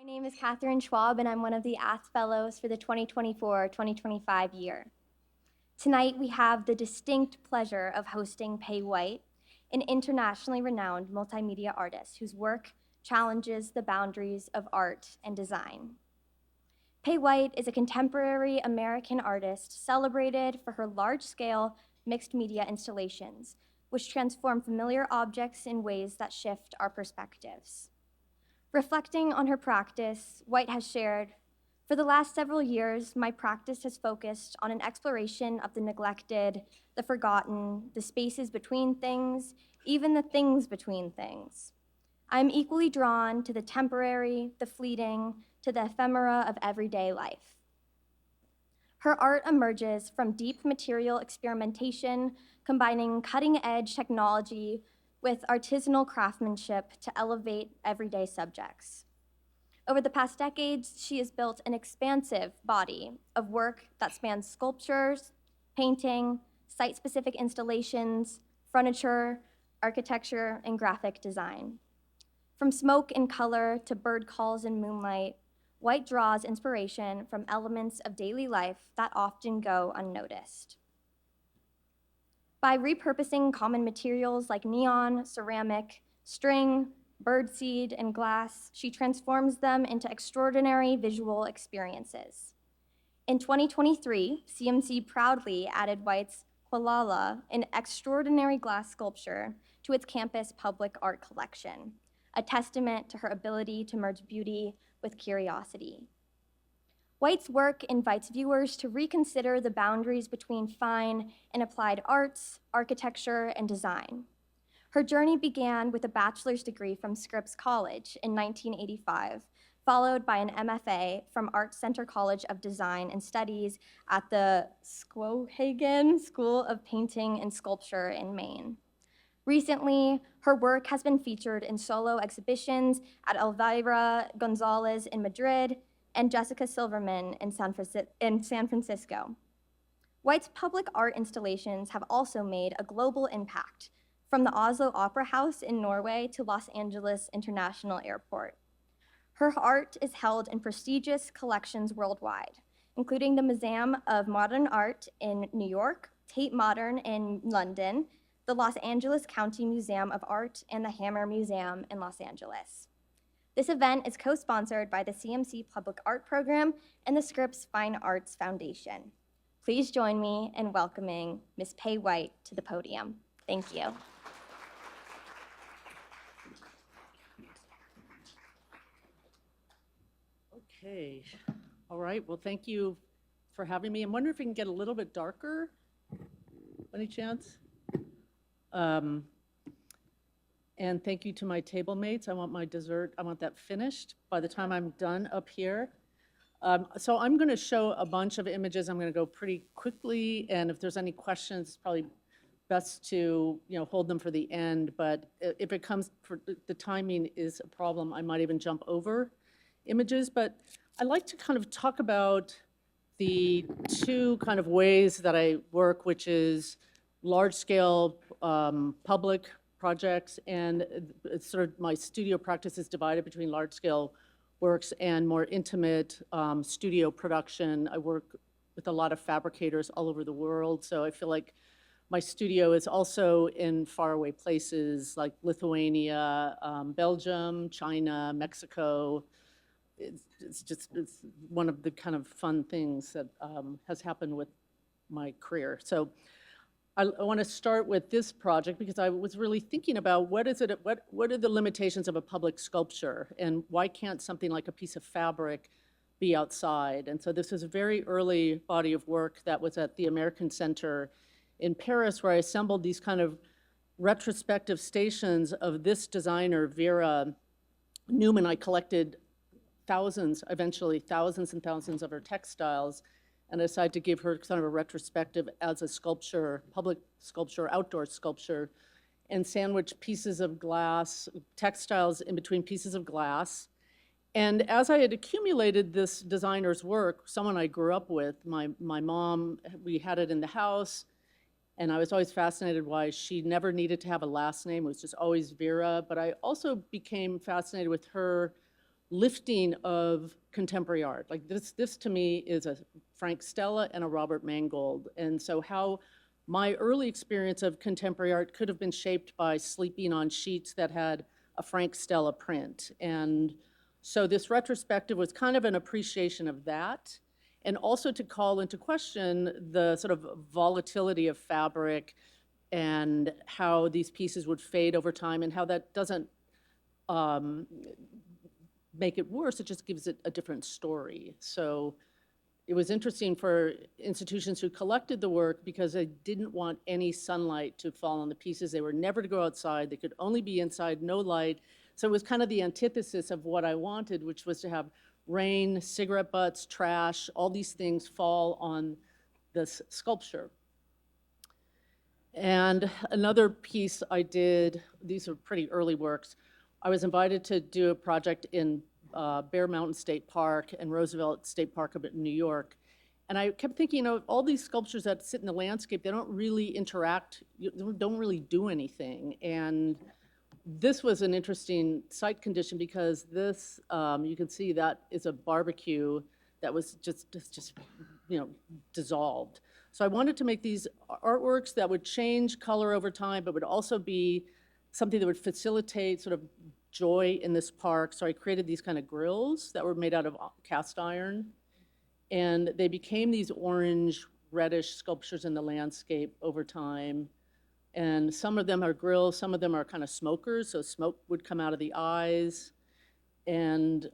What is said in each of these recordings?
My name is Catherine Schwab, and I'm one of the Ath Fellows for the 2024-2025 year. Tonight, we have the distinct pleasure of hosting Pae White, an internationally renowned multimedia artist whose work challenges the boundaries of art and design. Pae White is a contemporary American artist celebrated for her large-scale mixed media installations, which transform familiar objects in ways that shift our perspectives. Reflecting on her practice, White has shared, "For the last several years, my practice has focused on an exploration of the neglected, the forgotten, the spaces between things, even the things between things. I am equally drawn to the temporary, the fleeting, to the ephemera of everyday life." Her art emerges from deep material experimentation, combining cutting-edge technology with artisanal craftsmanship to elevate everyday subjects. Over the past decades, she has built an expansive body of work that spans sculptures, painting, site-specific installations, furniture, architecture, and graphic design. From smoke and color to bird calls and moonlight, White draws inspiration from elements of daily life that often go unnoticed. By repurposing common materials like neon, ceramic, string, birdseed, and glass, she transforms them into extraordinary visual experiences. In 2023, CMC proudly added White's Qwalala, an extraordinary glass sculpture, to its campus public art collection, a testament to her ability to merge beauty with curiosity. White's work invites viewers to reconsider the boundaries between fine and applied arts, architecture, and design. Her journey began with a bachelor's degree from Scripps College in 1985, followed by an MFA from Art Center College of Design and Studies at the Skowhegan School of Painting and Sculpture in Maine. Recently, her work has been featured in solo exhibitions at Elvira Gonzalez in Madrid and Jessica Silverman in San Francisco. White's public art installations have also made a global impact, from the Oslo Opera House in Norway to Los Angeles International Airport. Her art is held in prestigious collections worldwide, including the Museum of Modern Art in New York, Tate Modern in London, the Los Angeles County Museum of Art, and the Hammer Museum in Los Angeles. This event is co-sponsored by the CMC Public Art Program and the Scripps Fine Arts Foundation. Please join me in welcoming Ms. Pae White to the podium. Thank you. Okay, all right, well, thank you for having me. I'm wondering if we can get a little bit darker, any chance? And thank you to my table mates. I want my dessert, I want that finished by the time I'm done up here. So I'm gonna show a bunch of images. I'm gonna go pretty quickly, and if there's any questions, it's probably best to, hold them for the end, but if it comes, for the timing is a problem, I might even jump over images. But I like to kind of talk about the two kind of ways that I work, which is large-scale public projects, and it's sort of my studio practice is divided between large-scale works and more intimate studio production. I work with a lot of fabricators all over the world, so I feel like my studio is also in faraway places like Lithuania, Belgium, China, Mexico. It's one of the kind of fun things that has happened with my career. So I want to start with this project because I was really thinking about what are the limitations of a public sculpture, and why can't something like a piece of fabric be outside? And so this is a very early body of work that was at the American Center in Paris, where I assembled these kind of retrospective stations of this designer, Vera Newman. I collected eventually thousands and thousands of her textiles, and I decided to give her kind of a retrospective as a sculpture, public sculpture, outdoor sculpture, and sandwich pieces of glass, textiles in between pieces of glass. And as I had accumulated this designer's work, someone I grew up with, my mom, we had it in the house, and I was always fascinated why she never needed to have a last name. It was just always Vera. But I also became fascinated with her lifting of contemporary art. Like this to me is a Frank Stella and a Robert Mangold. And so how my early experience of contemporary art could have been shaped by sleeping on sheets that had a Frank Stella print. And so this retrospective was kind of an appreciation of that, and also to call into question the sort of volatility of fabric and how these pieces would fade over time, and how that doesn't make it worse, it just gives it a different story. So it was interesting for institutions who collected the work because they didn't want any sunlight to fall on the pieces. They were never to go outside. They could only be inside, no light. So it was kind of the antithesis of what I wanted, which was to have rain, cigarette butts, trash, all these things fall on this sculpture. And another piece I did, these are pretty early works, I was invited to do a project in Bear Mountain State Park and Roosevelt State Park up in New York. And I kept thinking, all these sculptures that sit in the landscape, they don't really interact, don't really do anything. And this was an interesting site condition because this, you can see that is a barbecue that was just dissolved. So I wanted to make these artworks that would change color over time, but would also be something that would facilitate sort of joy in this park. So I created these kind of grills that were made out of cast iron, and they became these orange, reddish sculptures in the landscape over time. And some of them are grills, some of them are kind of smokers, so smoke would come out of the eyes, and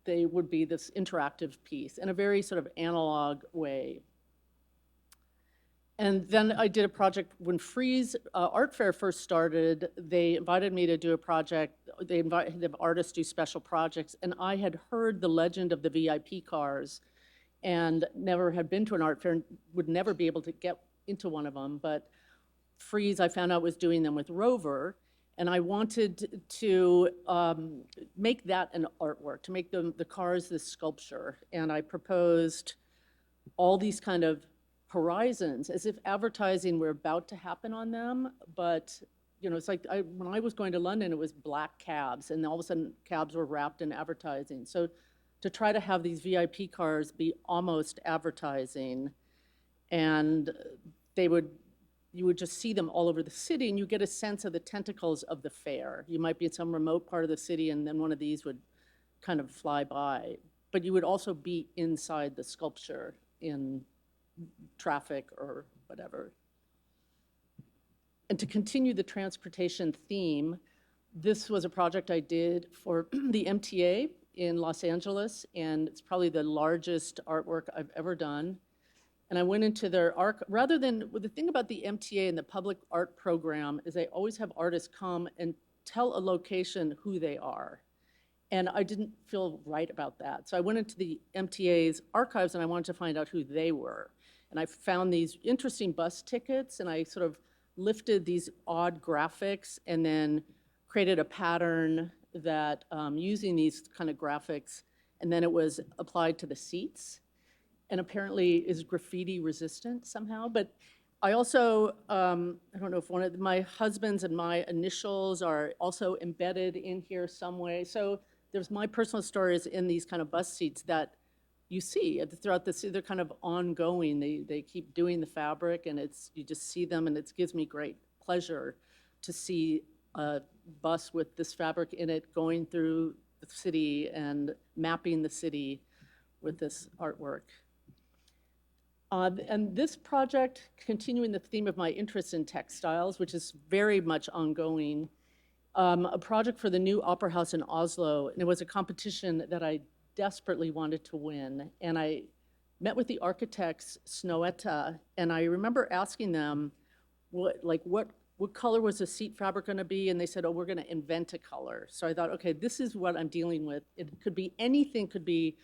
they would be this interactive piece in a very sort of analog way. And then I did a project when Frieze Art Fair first started. They invited me to do a project. They have artists do special projects, and I had heard the legend of the VIP cars and never had been to an art fair and would never be able to get into one of them. But Frieze, I found out, was doing them with Rover, and I wanted to make that an artwork, to make the cars this sculpture. And I proposed all these kind of horizons, as if advertising were about to happen on them, but it's like when I was going to London, it was black cabs, and all of a sudden cabs were wrapped in advertising. So to try to have these VIP cars be almost advertising, and you would just see them all over the city, and you get a sense of the tentacles of the fair. You might be in some remote part of the city, and then one of these would kind of fly by. But you would also be inside the sculpture in traffic or whatever. And to continue the transportation theme, this was a project I did for the MTA in Los Angeles, and it's probably the largest artwork I've ever done. And I went into their art, rather than, well, the thing about the MTA and the public art program is they always have artists come and tell a location who they are. And I didn't feel right about that. So I went into the MTA's archives and I wanted to find out who they were. And I found these interesting bus tickets, and I sort of lifted these odd graphics and then created a pattern that using these kind of graphics, and then it was applied to the seats, and apparently is graffiti resistant somehow. But I also, I don't know if one of my husband's and my initials are also embedded in here some way. So there's my personal stories in these kind of bus seats that you see throughout the city. They're kind of ongoing. They keep doing the fabric, and you just see them, and it gives me great pleasure to see a bus with this fabric in it going through the city and mapping the city with this artwork. And this project, continuing the theme of my interest in textiles, which is very much ongoing, a project for the new Opera House in Oslo, and it was a competition that I desperately wanted to win. And I met with the architects, Snoetta, and I remember asking them, what color was the seat fabric going to be? And they said, we're going to invent a color. So I thought, okay, this is what I'm dealing with. It could be anything, could be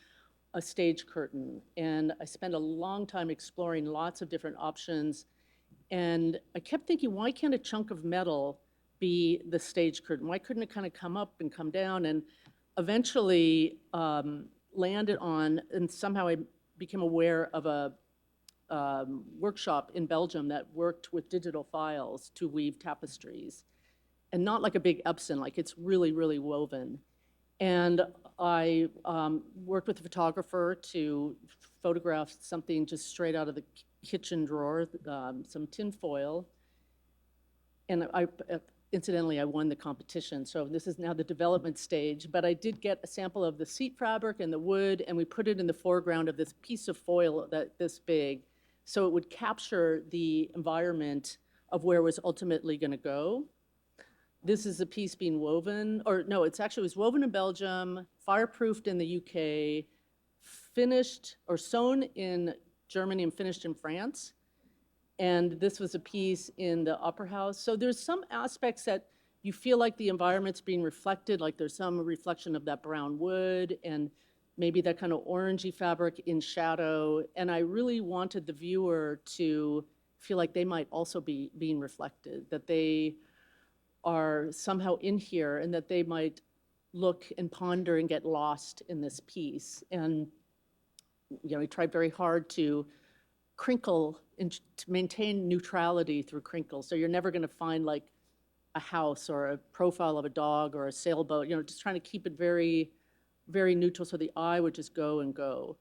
a stage curtain. And I spent a long time exploring lots of different options. And I kept thinking, why can't a chunk of metal be the stage curtain? Why couldn't it kind of come up and come down? And eventually landed on, and somehow I became aware of a workshop in Belgium that worked with digital files to weave tapestries. And not like a big Epson, like it's really, really woven. And I worked with a photographer to photograph something just straight out of the kitchen drawer, some tin foil. And incidentally, I won the competition, so this is now the development stage. But I did get a sample of the seat fabric and the wood, and we put it in the foreground of this piece of foil this big, so it would capture the environment of where it was ultimately going to go. This is a piece being woven, or no, it was woven in Belgium, fireproofed in the UK, finished or sewn in Germany and finished in France. And this was a piece in the Opera House. So there's some aspects that you feel like the environment's being reflected, like there's some reflection of that brown wood and maybe that kind of orangey fabric in shadow. And I really wanted the viewer to feel like they might also be being reflected, that they are somehow in here and that they might look and ponder and get lost in this piece. And, we tried very hard to crinkle and to maintain neutrality through crinkle. So you're never going to find like a house or a profile of a dog or a sailboat, just trying to keep it very, very neutral so the eye would just go and go.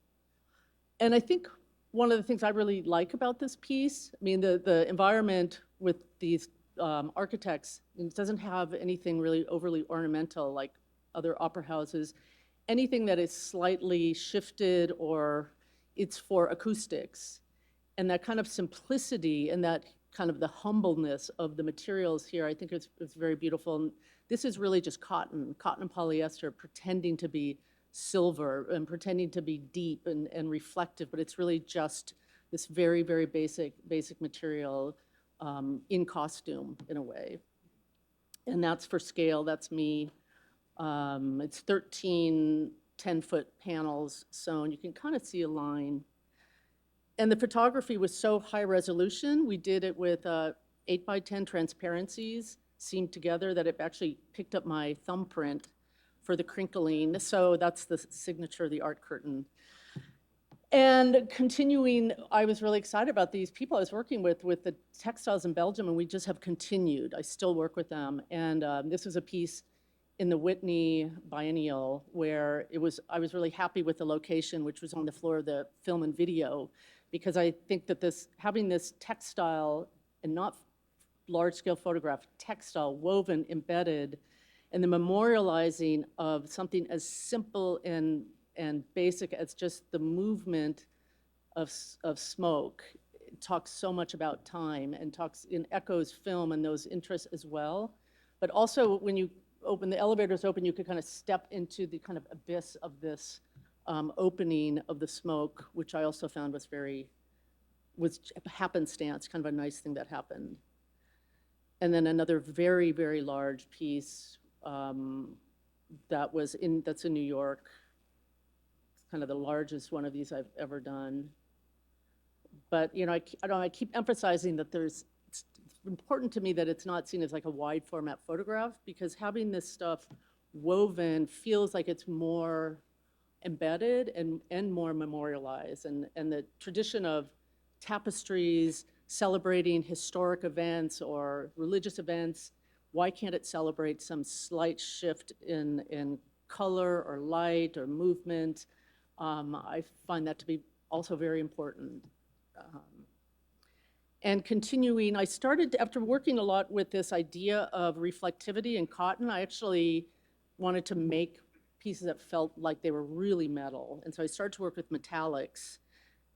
And I think one of the things I really like about this piece, the environment with these architects, it doesn't have anything really overly ornamental like other opera houses. Anything that is slightly shifted or it's for acoustics. And that kind of simplicity and that kind of the humbleness of the materials here, I think it's very beautiful. And this is really just cotton and polyester pretending to be silver and pretending to be deep and reflective, but it's really just this very, very basic material in costume in a way. And that's for scale, that's me. It's 13 10-foot panels sewn. You can kind of see a line. And the photography was so high resolution. We did it with 8x10 transparencies seamed together that it actually picked up my thumbprint for the crinkling. So that's the signature of the art curtain. And continuing, I was really excited about these people I was working with the textiles in Belgium, and we just have continued. I still work with them. And this was a piece in the Whitney Biennial where I was really happy with the location, which was on the floor of the film and video, because I think that having this textile and not large-scale photograph, textile woven, embedded, and the memorializing of something as simple and basic as just the movement of smoke, it talks so much about time and talks in echoes film and those interests as well. But also when you open, the elevators open, you could kind of step into the kind of abyss of this opening of the smoke, which I also found was happenstance, kind of a nice thing that happened. And then another very, very large piece that's in New York. It's kind of the largest one of these I've ever done. But I keep emphasizing that it's important to me that it's not seen as like a wide format photograph, because having this stuff woven feels like it's more embedded and more memorialized. And the tradition of tapestries celebrating historic events or religious events, why can't it celebrate some slight shift in color or light or movement? I find that to be also very important. And continuing, I started, after working a lot with this idea of reflectivity in cotton, I actually wanted to make pieces that felt like they were really metal. And so I started to work with metallics.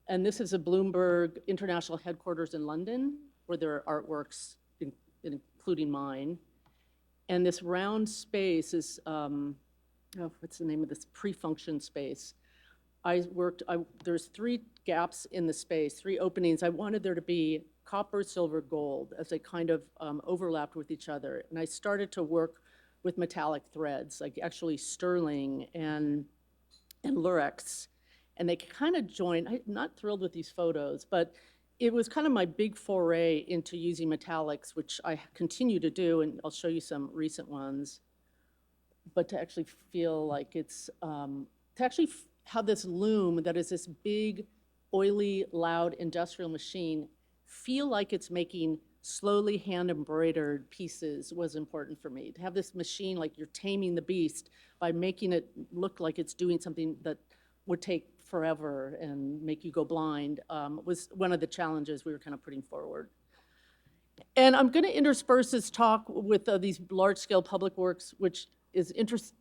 And this is a Bloomberg International Headquarters in London, where there are artworks, including mine. And this round space is, what's the name of this? Pre-function space. There's 3 gaps in the space, 3 openings. I wanted there to be copper, silver, gold as they kind of overlapped with each other. And I started to work with metallic threads, like actually sterling and lurex. And they kind of joined. I'm not thrilled with these photos, but it was kind of my big foray into using metallics, which I continue to do, and I'll show you some recent ones. But to actually feel like it's, to actually have this loom that is this big, oily, loud industrial machine feel like it's making slowly hand-embroidered pieces was important for me. To have this machine, like you're taming the beast by making it look like it's doing something that would take forever and make you go blind, was one of the challenges we were kind of putting forward. And I'm going to intersperse this talk with these large-scale public works, which interests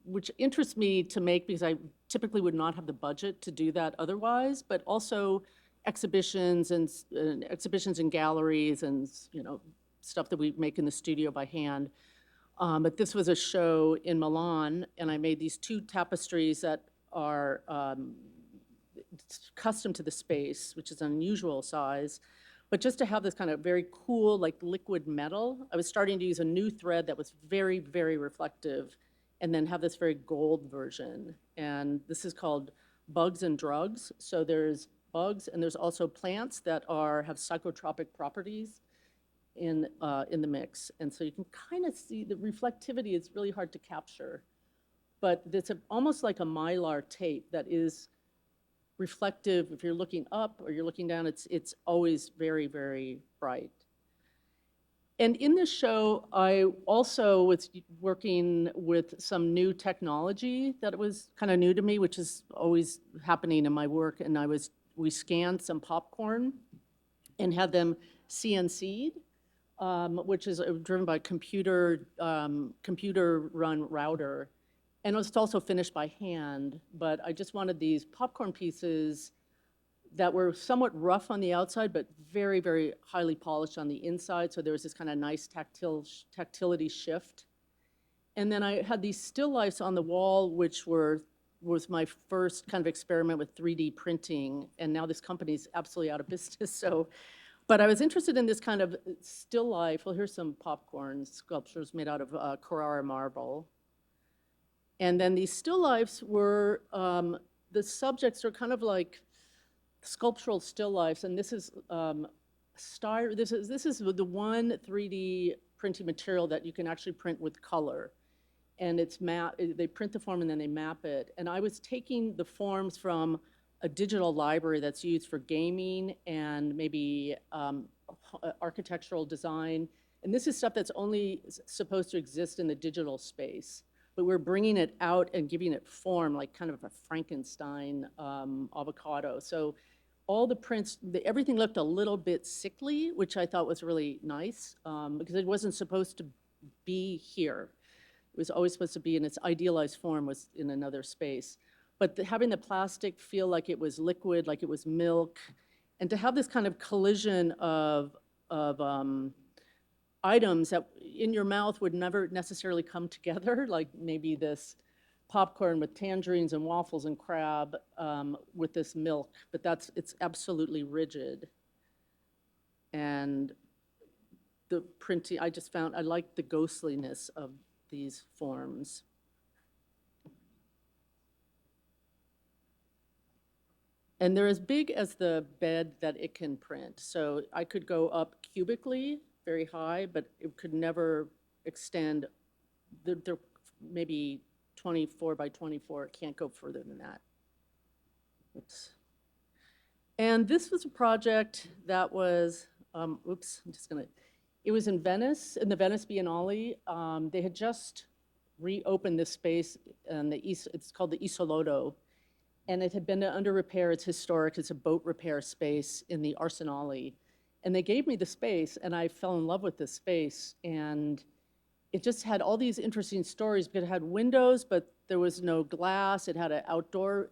me to make because I typically would not have the budget to do that otherwise, but also exhibitions and exhibitions in galleries and stuff that we make in the studio by hand. But this was a show in Milan, and I made these 2 tapestries that are custom to the space, which is an unusual size. But just to have this kind of very cool, like liquid metal, I was starting to use a new thread that was very, very reflective, and then have this very gold version. And this is called Bugs and Drugs. So there's bugs, and there's also plants that have psychotropic properties in the mix. And so you can kind of see the reflectivity is really hard to capture. But it's almost like a mylar tape that is reflective. If you're looking up or you're looking down, it's always very, very bright. And in this show, I also was working with some new technology that was kind of new to me, which is always happening in my work. And we scanned some popcorn and had them CNC'd, which is driven by computer-run router. And it was also finished by hand, but I just wanted these popcorn pieces that were somewhat rough on the outside, but very, very highly polished on the inside. So there was this kind of nice tactility shift. And then I had these still lifes on the wall, which was my first kind of experiment with 3D printing. And now this company's absolutely out of business. But I was interested in this kind of still life. Well, here's some popcorn sculptures made out of Carrara marble. And then these still lifes were, the subjects are kind of like sculptural still lifes, and this is this is the one 3D printing material that you can actually print with color. And they print the form and then they map it. And I was taking the forms from a digital library that's used for gaming and maybe architectural design. And this is stuff that's only supposed to exist in the digital space. But we're bringing it out and giving it form, like kind of a Frankenstein avocado. So all the prints, everything looked a little bit sickly, which I thought was really nice, because it wasn't supposed to be here. It was always supposed to be in its idealized form, was in another space. But having the plastic feel like it was liquid, like it was milk, and to have this kind of collision of items that in your mouth would never necessarily come together, like maybe this popcorn with tangerines and waffles and crab with this milk, but it's absolutely rigid. And the printing, I liked the ghostliness of these forms. And they're as big as the bed that it can print. So I could go up cubically, very high, but it could never extend. They're maybe 24 by 24. It can't go further than that. Oops. And this was a project that was, it was in Venice, in the Venice Biennale. They had just reopened this space, and it's called the Isolotto. And it had been under repair. It's historic. It's a boat repair space in the Arsenale. And they gave me the space, and I fell in love with this space. And it just had all these interesting stories, but it had windows, but there was no glass. It had an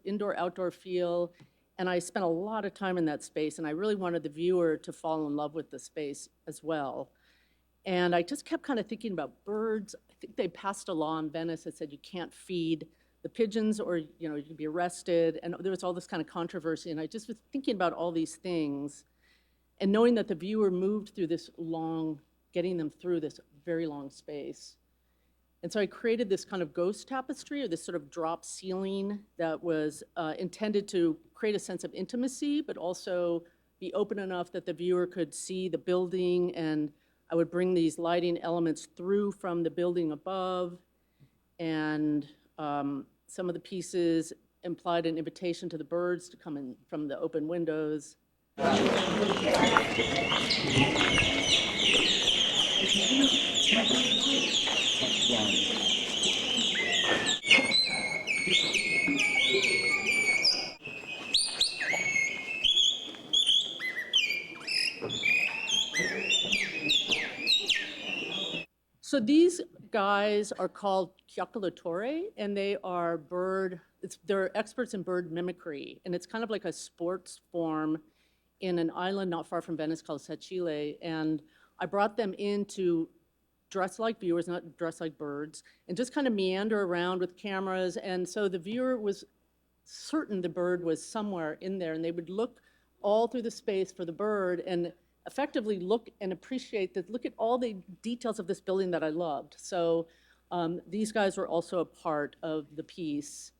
indoor-outdoor feel. And I spent a lot of time in that space, and I really wanted the viewer to fall in love with the space as well. And I just kept kind of thinking about birds. I think they passed a law in Venice that said you can't feed the pigeons or you could be arrested. And there was all this kind of controversy. And I just was thinking about all these things. And knowing that the viewer moved through this getting them through this very long space. And so I created this kind of ghost tapestry, or this sort of drop ceiling that was intended to create a sense of intimacy, but also be open enough that the viewer could see the building, and I would bring these lighting elements through from the building above, and some of the pieces implied an invitation to the birds to come in from the open windows. So these guys are called Qwalala, and they are they're experts in bird mimicry, and it's kind of like a sports form in an island not far from Venice called Sechile, and I brought them in to dress like viewers, not dress like birds, and just kind of meander around with cameras, and so the viewer was certain the bird was somewhere in there, and they would look all through the space for the bird and effectively look and appreciate that, look at all the details of this building that I loved. So these guys were also a part of the piece,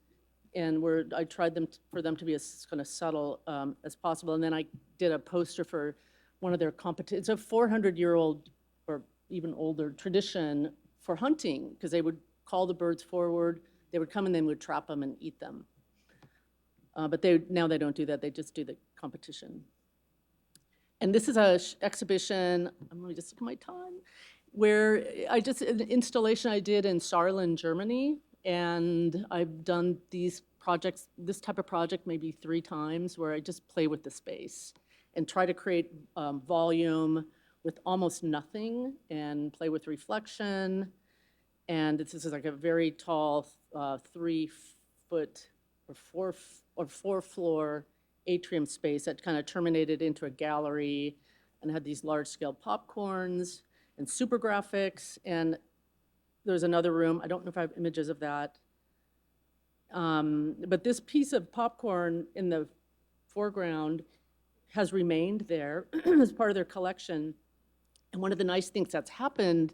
and I tried for them to be as kind of subtle as possible. And then I did a poster for one of their competitions. It's a 400-year-old or even older tradition for hunting, because they would call the birds forward, they would come and then would trap them and eat them. But now they don't do that, they just do the competition. And this is a exhibition, let me just look at my time, where an installation I did in Saarland, Germany, and I've done these projects, this type of project maybe 3 times, where I just play with the space and try to create volume with almost nothing and play with reflection. And this is like a very tall 3-foot or 4-floor atrium space that kind of terminated into a gallery and had these large-scale popcorns and super graphics. And there's another room. I don't know if I have images of that. But this piece of popcorn in the foreground has remained there as part of their collection. And one of the nice things that's happened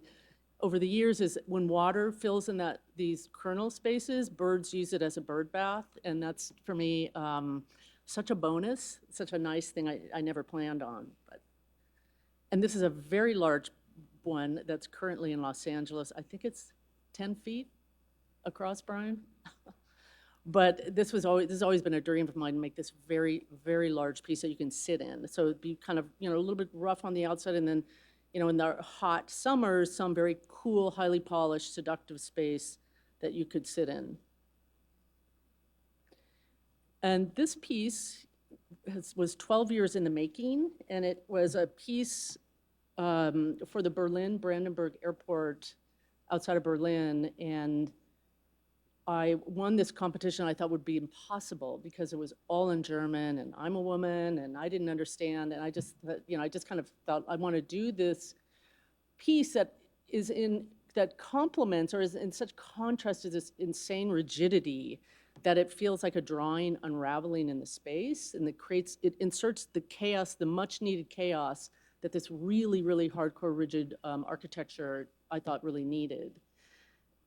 over the years is when water fills in these kernel spaces, birds use it as a bird bath. And that's, for me, such a bonus, such a nice thing I never planned on. And this is a very large one that's currently in Los Angeles. I think it's 10 feet across, Brian. But this has always been a dream of mine, to make this very, very large piece that you can sit in. So it'd be kind of, a little bit rough on the outside, and then, in the hot summers, some very cool, highly polished, seductive space that you could sit in. And this piece was 12 years in the making, and it was a piece for the Brandenburg Airport outside of Berlin, and I won this competition I thought would be impossible because it was all in German, and I'm a woman, and I didn't understand, and I just kind of felt I want to do this piece that complements or is in such contrast to this insane rigidity that it feels like a drawing unraveling in the space, and it inserts the chaos, the much needed chaos that this really, really hardcore rigid architecture I thought really needed.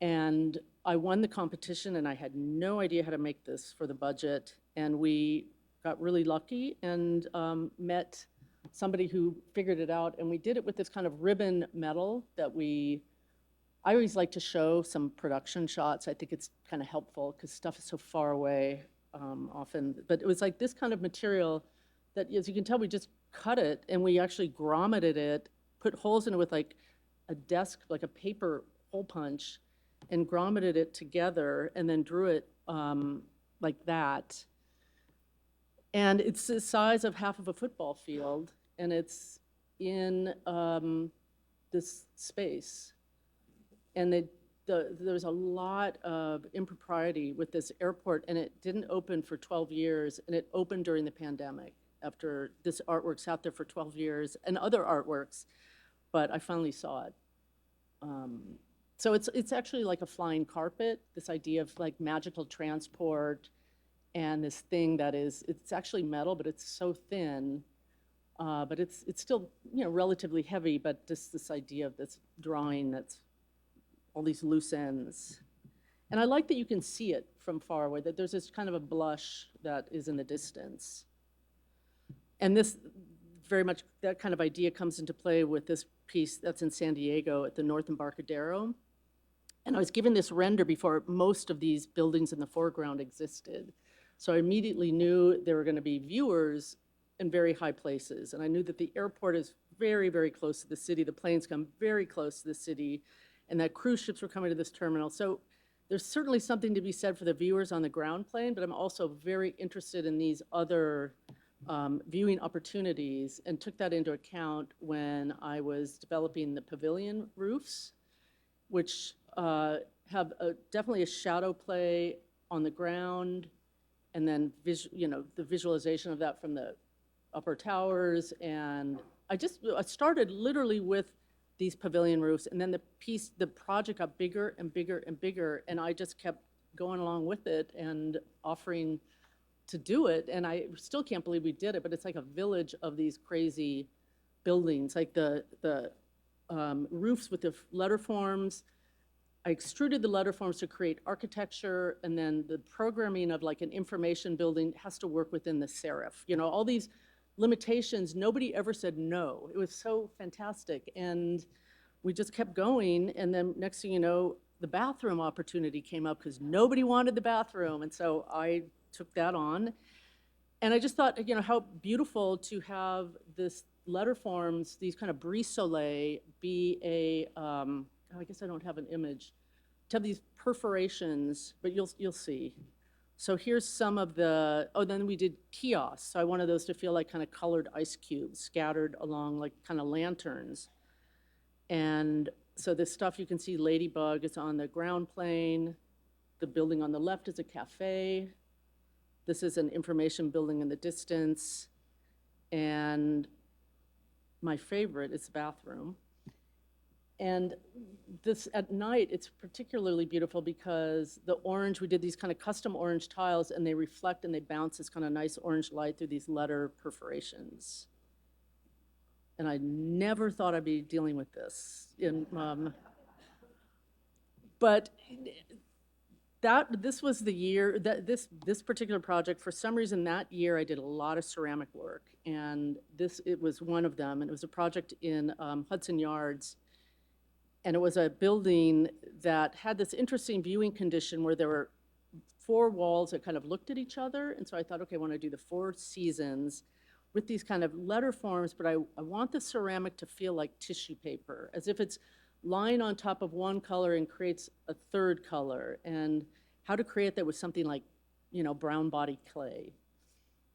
And I won the competition, and I had no idea how to make this for the budget, and we got really lucky and met somebody who figured it out, and we did it with this kind of ribbon metal that I always like to show some production shots. I think it's kind of helpful because stuff is so far away often. But it was like this kind of material that, as you can tell, we just cut it and we actually grommeted it, put holes in it with like a desk, like a paper hole punch, and grommeted it together and then drew it like that. And it's the size of half of a football field, and it's in this space. And there was a lot of impropriety with this airport, and it didn't open for 12 years, and it opened during the pandemic after this artwork sat there for 12 years, and other artworks, but I finally saw it. So it's actually like a flying carpet, this idea of like magical transport, and this thing that it's actually metal, but it's so thin, but it's still, relatively heavy, but just this idea of this drawing that's all these loose ends. And I like that you can see it from far away, that there's this kind of a blush that is in the distance. And this very much, that kind of idea comes into play with this piece that's in San Diego at the North Embarcadero. And I was given this render before most of these buildings in the foreground existed. So I immediately knew there were going to be viewers in very high places. And I knew that the airport is very, very close to the city. The planes come very close to the city, and that cruise ships were coming to this terminal. So there's certainly something to be said for the viewers on the ground plane, but I'm also very interested in these other viewing opportunities, and took that into account when I was developing the pavilion roofs, which have definitely a shadow play on the ground, and then the visualization of that from the upper towers. And I started literally with these pavilion roofs, and then the project got bigger and bigger and bigger, and I just kept going along with it and offering to do it. And I still can't believe we did it, but it's like a village of these crazy buildings, like the roofs with the letter forms. I extruded the letter forms to create architecture, and then the programming of like an information building has to work within the serif. All these limitations, nobody ever said no. It was so fantastic. And we just kept going, and then next thing you know, the bathroom opportunity came up because nobody wanted the bathroom, and so I took that on. And I just thought, how beautiful to have this letter forms, these kind of brise soleil, be I guess I don't have an image, to have these perforations, but you'll see. So here's some of then we did kiosks. So I wanted those to feel like kind of colored ice cubes scattered along like kind of lanterns. And so this stuff you can see, Ladybug is on the ground plane. The building on the left is a cafe. This is an information building in the distance. And my favorite is the bathroom. And this at night, it's particularly beautiful because the orange, we did these kind of custom orange tiles, and they reflect and they bounce this kind of nice orange light through these letter perforations. And I never thought I'd be dealing with this. But this was the year that this particular project, for some reason that year I did a lot of ceramic work, and it was one of them. And it was a project in Hudson Yards. And it was a building that had this interesting viewing condition where there were 4 walls that kind of looked at each other. And so I thought, okay, I want to do the 4 seasons with these kind of letter forms, but I want the ceramic to feel like tissue paper, as if it's lying on top of one color and creates a third color, and how to create that with something like, brown body clay.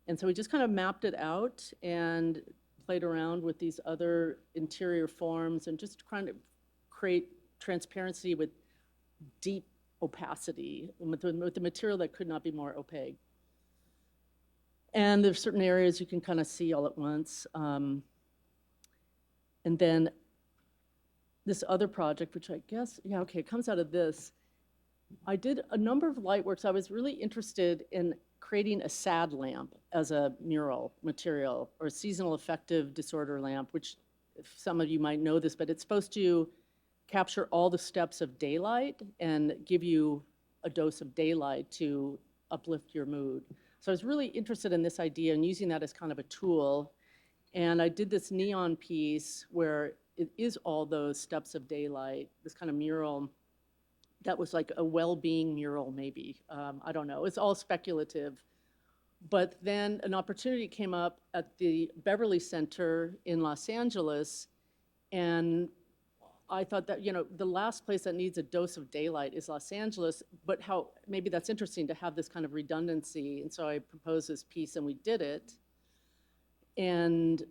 And so we just kind of mapped it out and played around with these other interior forms and just trying to create transparency with deep opacity, with the material that could not be more opaque. And there's certain areas you can kind of see all at once. And then this other project, which I guess, it comes out of this. I did a number of light works. I was really interested in creating a sad lamp as a mural material, or a seasonal affective disorder lamp, which some of you might know this, but it's supposed to capture all the steps of daylight and give you a dose of daylight to uplift your mood. So I was really interested in this idea and using that as kind of a tool. And I did this neon piece where it is all those steps of daylight, this kind of mural that was like a well-being mural maybe. I don't know, it's all speculative. But then an opportunity came up at the Beverly Center in Los Angeles, and I thought that, the last place that needs a dose of daylight is Los Angeles, but maybe that's interesting to have this kind of redundancy. And so I proposed this piece and we did it. And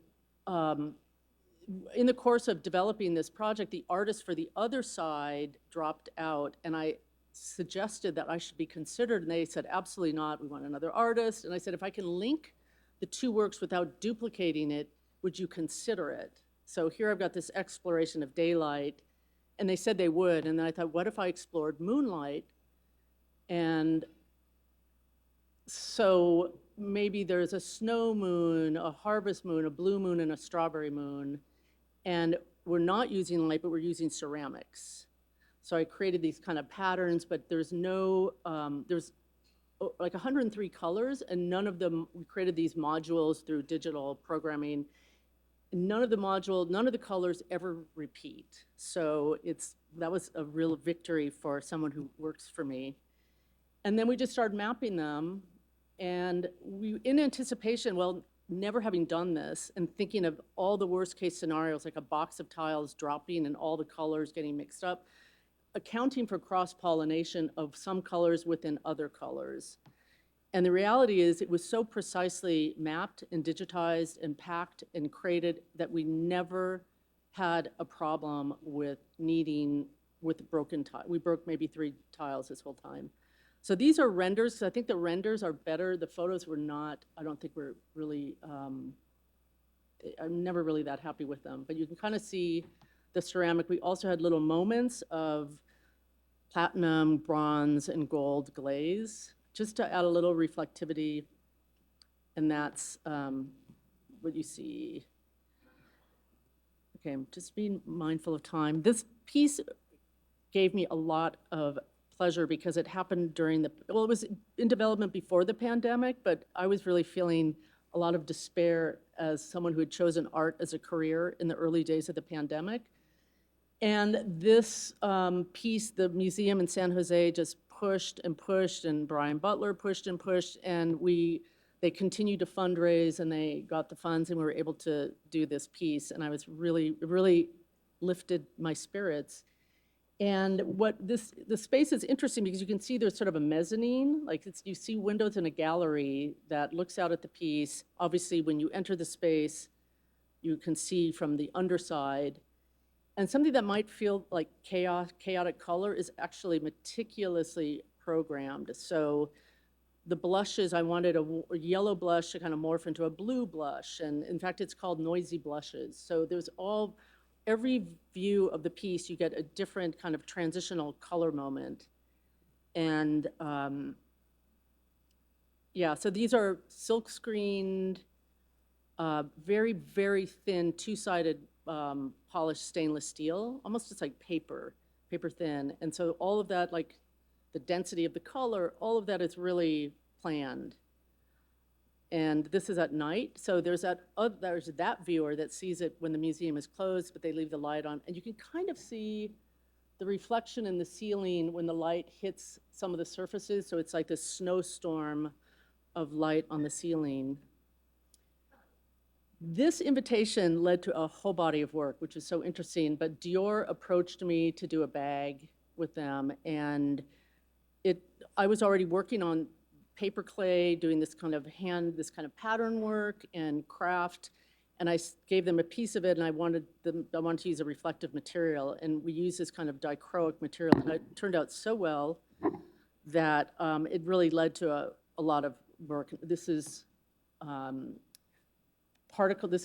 in the course of developing this project, the artist for the other side dropped out, and I suggested that I should be considered, and they said, absolutely not, we want another artist. And I said, if I can link the 2 works without duplicating it, would you consider it? So here I've got this exploration of daylight, and they said they would, and then I thought, what if I explored moonlight? And so maybe there's a snow moon, a harvest moon, a blue moon, and a strawberry moon, and we're not using light, but we're using ceramics. So I created these kind of patterns, but there's like 103 colors, and none of them, we created these modules through digital programming. None of the colors ever repeat. So that was a real victory for someone who works for me. And then we just started mapping them, and in anticipation, well, never having done this and thinking of all the worst case scenarios, like a box of tiles dropping and all the colors getting mixed up, accounting for cross-pollination of some colors within other colors. And the reality is it was so precisely mapped and digitized and packed and crated that we never had a problem with broken tile. We broke maybe 3 tiles this whole time. So these are renders. So I think the renders are better. The photos were not, I don't think we're really, I'm never really that happy with them. But you can kind of see the ceramic. We also had little moments of platinum, bronze, and gold glaze, just to add a little reflectivity. And that's what you see. Okay, I'm just being mindful of time. This piece gave me a lot of pleasure because it happened during it was in development before the pandemic, but I was really feeling a lot of despair as someone who had chosen art as a career in the early days of the pandemic. And this piece, the museum in San Jose just pushed and pushed, and Brian Butler pushed and pushed, and they continued to fundraise, and they got the funds, and we were able to do this piece, and I was really lifted my spirits. And the space is interesting because you can see there's sort of a mezzanine, like you see windows in a gallery that looks out at the piece. Obviously, when you enter the space, you can see from the underside. And something that might feel like chaotic color is actually meticulously programmed. So the blushes, I wanted a yellow blush to kind of morph into a blue blush. And in fact, it's called noisy blushes. So every view of the piece, you get a different kind of transitional color moment. And yeah, so these are silk screened, very, very thin, two-sided polished stainless steel, almost just like paper thin. And so all of that, like the density of the color, all of that is really planned. And this is at night, so there's that viewer that sees it when the museum is closed, but they leave the light on. And you can kind of see the reflection in the ceiling when the light hits some of the surfaces, so it's like this snowstorm of light on the ceiling. This invitation led to a whole body of work, which is so interesting, but Dior approached me to do a bag with them, and I was already working on paper clay, doing this kind of pattern work and craft, and I gave them a piece of it, and I wanted to use a reflective material, and we used this kind of dichroic material, and it turned out so well that it really led to a lot of work. This is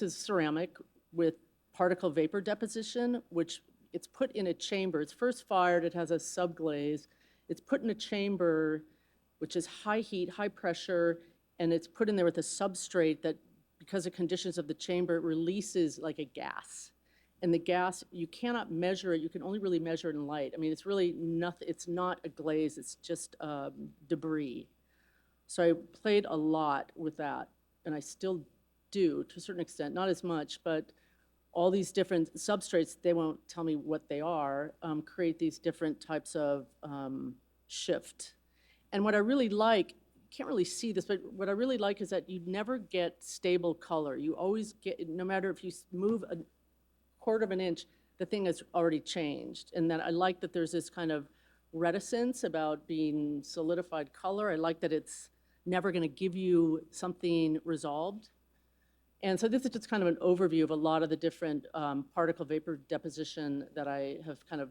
ceramic with particle vapor deposition, which it's put in a chamber. It's first fired, it has a subglaze. It's put in a chamber which is high heat, high pressure, and it's put in there with a substrate that, because of conditions of the chamber, it releases like a gas. And the gas, you cannot measure it, you can only really measure it in light. I mean, it's really nothing, it's not a glaze, it's just debris. So I played a lot with that, and I still do to a certain extent, not as much, but all these different substrates, they won't tell me what they are, create these different types of shift. And what I really like, you can't really see this, but what I really like is that you never get stable color. You always get, no matter if you move a quarter of an inch, the thing has already changed. And that I like that there's this kind of reticence about being solidified color. I like that it's never gonna give you something resolved. And so this is just kind of an overview of a lot of the different particle vapor deposition that I have kind of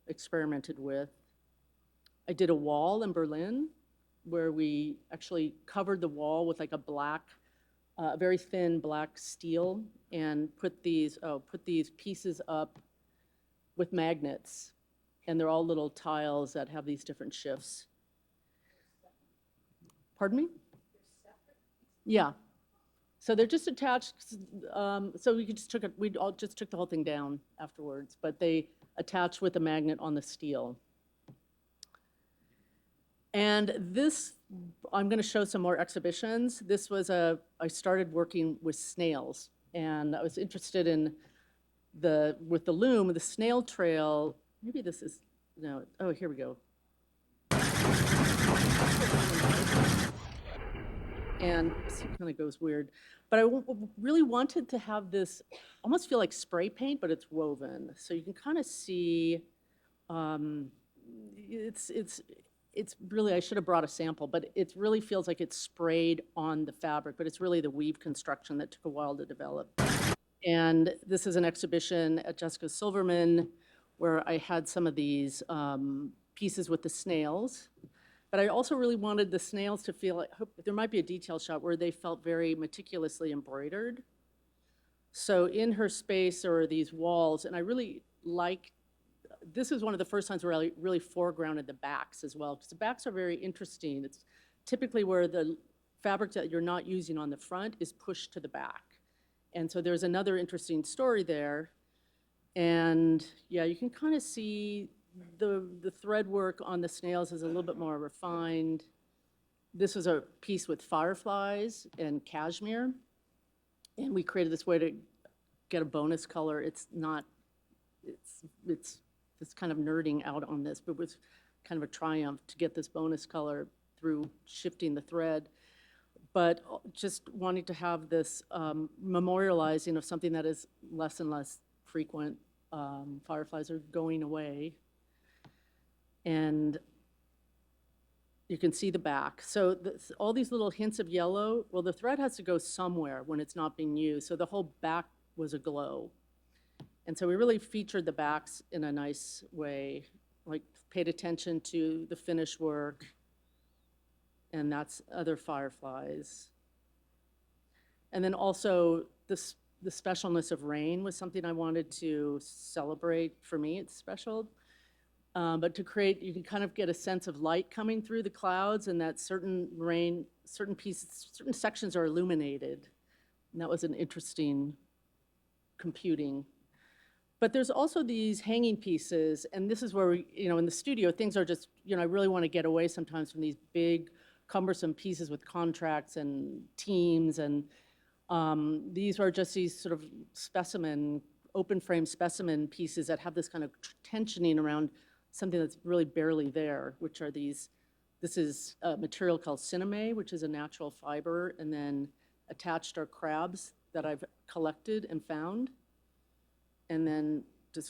experimented with. I did a wall in Berlin where we actually covered the wall with like a black, very thin black steel, and put these pieces up with magnets. And they're all little tiles that have these different shifts. Pardon me? Yeah. So they're just attached, so we all just took the whole thing down afterwards, but they attach with a magnet on the steel. And this, I'm gonna show some more exhibitions. This was I started working with snails, and I was interested in with the loom, the snail trail, maybe this is, no, oh, here we go. And this kind of goes weird. But I really wanted to have this almost feel like spray paint, but it's woven. So you can kind of see, um, it's, it's, it's really, I should have brought a sample, but it really feels like it's sprayed on the fabric, but it's really the weave construction that took a while to develop. And this is an exhibition at Jessica Silverman where I had some of these pieces with the snails. But I also really wanted the snails to feel like, there might be a detail shot where they felt very meticulously embroidered. So in her space there are these walls, and I really like, this is one of the first times where I really foregrounded the backs as well, because the backs are very interesting. It's typically where the fabric that you're not using on the front is pushed to the back. And so there's another interesting story there. And yeah, you can kind of see the thread work on the snails is a little bit more refined. This was a piece with fireflies and cashmere. And we created this way to get a bonus color. It's not, it's kind of nerding out on this, but it was kind of a triumph to get this bonus color through shifting the thread. But just wanting to have this memorializing of something that is less and less frequent. Fireflies are going away. And you can see the back. So all these little hints of yellow, well, the thread has to go somewhere when it's not being used. So the whole back was aglow. And so we really featured the backs in a nice way, like paid attention to the finish work. And that's other fireflies. And then also the specialness of rain was something I wanted to celebrate. For me, it's special. But to create, you can kind of get a sense of light coming through the clouds, and that certain rain, certain pieces, certain sections are illuminated. And that was an interesting computing. But there's also these hanging pieces, and this is where we, in the studio, things are just, I really want to get away sometimes from these big, cumbersome pieces with contracts and teams, and these are just these sort of open frame specimen pieces that have this kind of tensioning around something that's really barely there, which are this is a material called cinnamon, which is a natural fiber, and then attached are crabs that I've collected and found. And then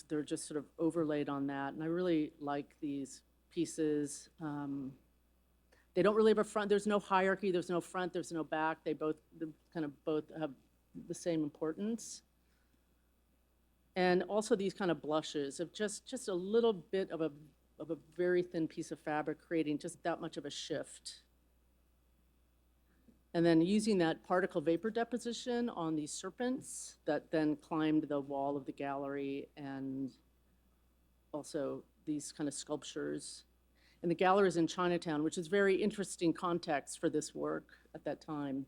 they're just sort of overlaid on that. And I really like these pieces. They don't really have a front. There's no hierarchy. There's no front. There's no back. They both have the same importance. And also these kind of blushes of just a little bit of a very thin piece of fabric creating just that much of a shift. And then using that particle vapor deposition on these serpents that then climbed the wall of the gallery, and also these kind of sculptures. And the gallery is in Chinatown, which is very interesting context for this work at that time.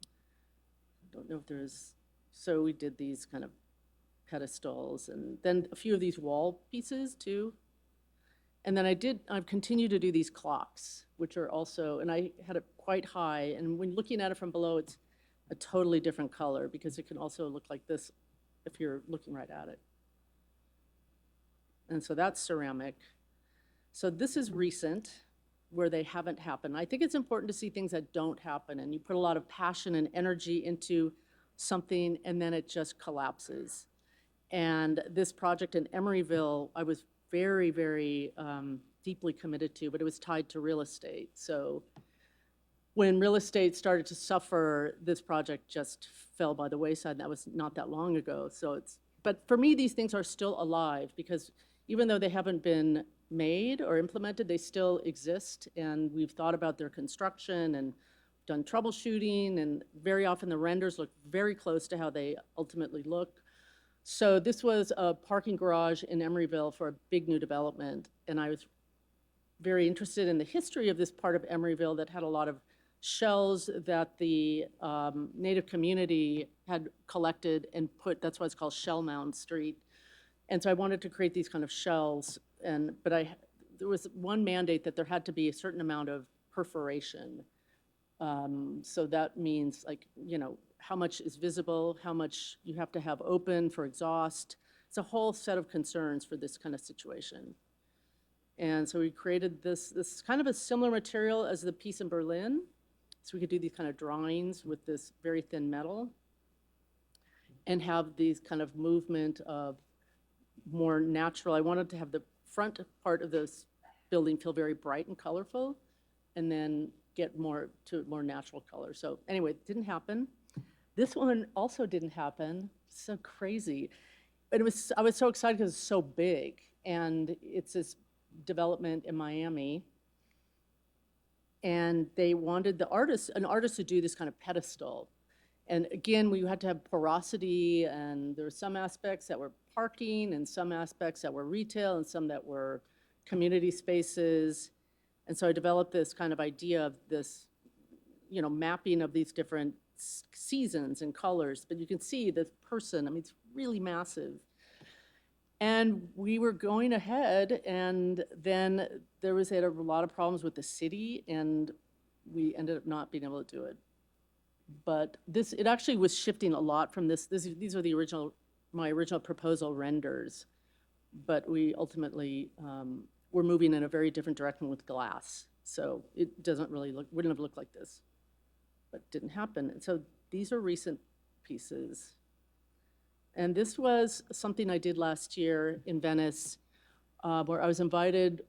I don't know if there's, so we did these kind of pedestals, and then a few of these wall pieces too. And then I've continued to do these clocks, which are also, and I had it quite high, and when looking at it from below, it's a totally different color because it can also look like this if you're looking right at it. And so that's ceramic. So this is recent, where they haven't happened. I think it's important to see things that don't happen, and you put a lot of passion and energy into something, and then it just collapses. And this project in Emeryville, I was very, very deeply committed to, but it was tied to real estate. So when real estate started to suffer, this project just fell by the wayside, and that was not that long ago. But for me, these things are still alive, because even though they haven't been made or implemented, they still exist, and we've thought about their construction and done troubleshooting, and very often the renders look very close to how they ultimately look. So this was a parking garage in Emeryville for a big new development, and I was very interested in the history of this part of Emeryville that had a lot of shells that the Native community had collected and put, that's why it's called Shell Mound Street. And so I wanted to create these kind of shells, but there was one mandate that there had to be a certain amount of perforation. So that means, like, how much is visible, how much you have to have open for exhaust. It's a whole set of concerns for this kind of situation. And so we created this kind of a similar material as the piece in Berlin, So we could do these kind of drawings with this very thin metal and have these kind of movement of more natural. I wanted to have the front part of this building feel very bright and colorful, and then get more to more natural color. So anyway, it didn't happen. This one also didn't happen. So crazy. But I was so excited because it's so big, and it's this development in Miami. And they wanted an artist to do this kind of pedestal. And again, we had to have porosity, and there were some aspects that were parking, and some aspects that were retail, and some that were community spaces. And so I developed this kind of idea of this, mapping of these different seasons and colors. But you can see the person, I mean, it's really massive. And we were going ahead, and then there was a lot of problems with the city, and we ended up not being able to do it. But it actually was shifting a lot from this. These are my original proposal renders, but we ultimately were moving in a very different direction with glass. So it wouldn't have looked like this, but didn't happen. And so these are recent pieces. And this was something I did last year in Venice, where I was invited.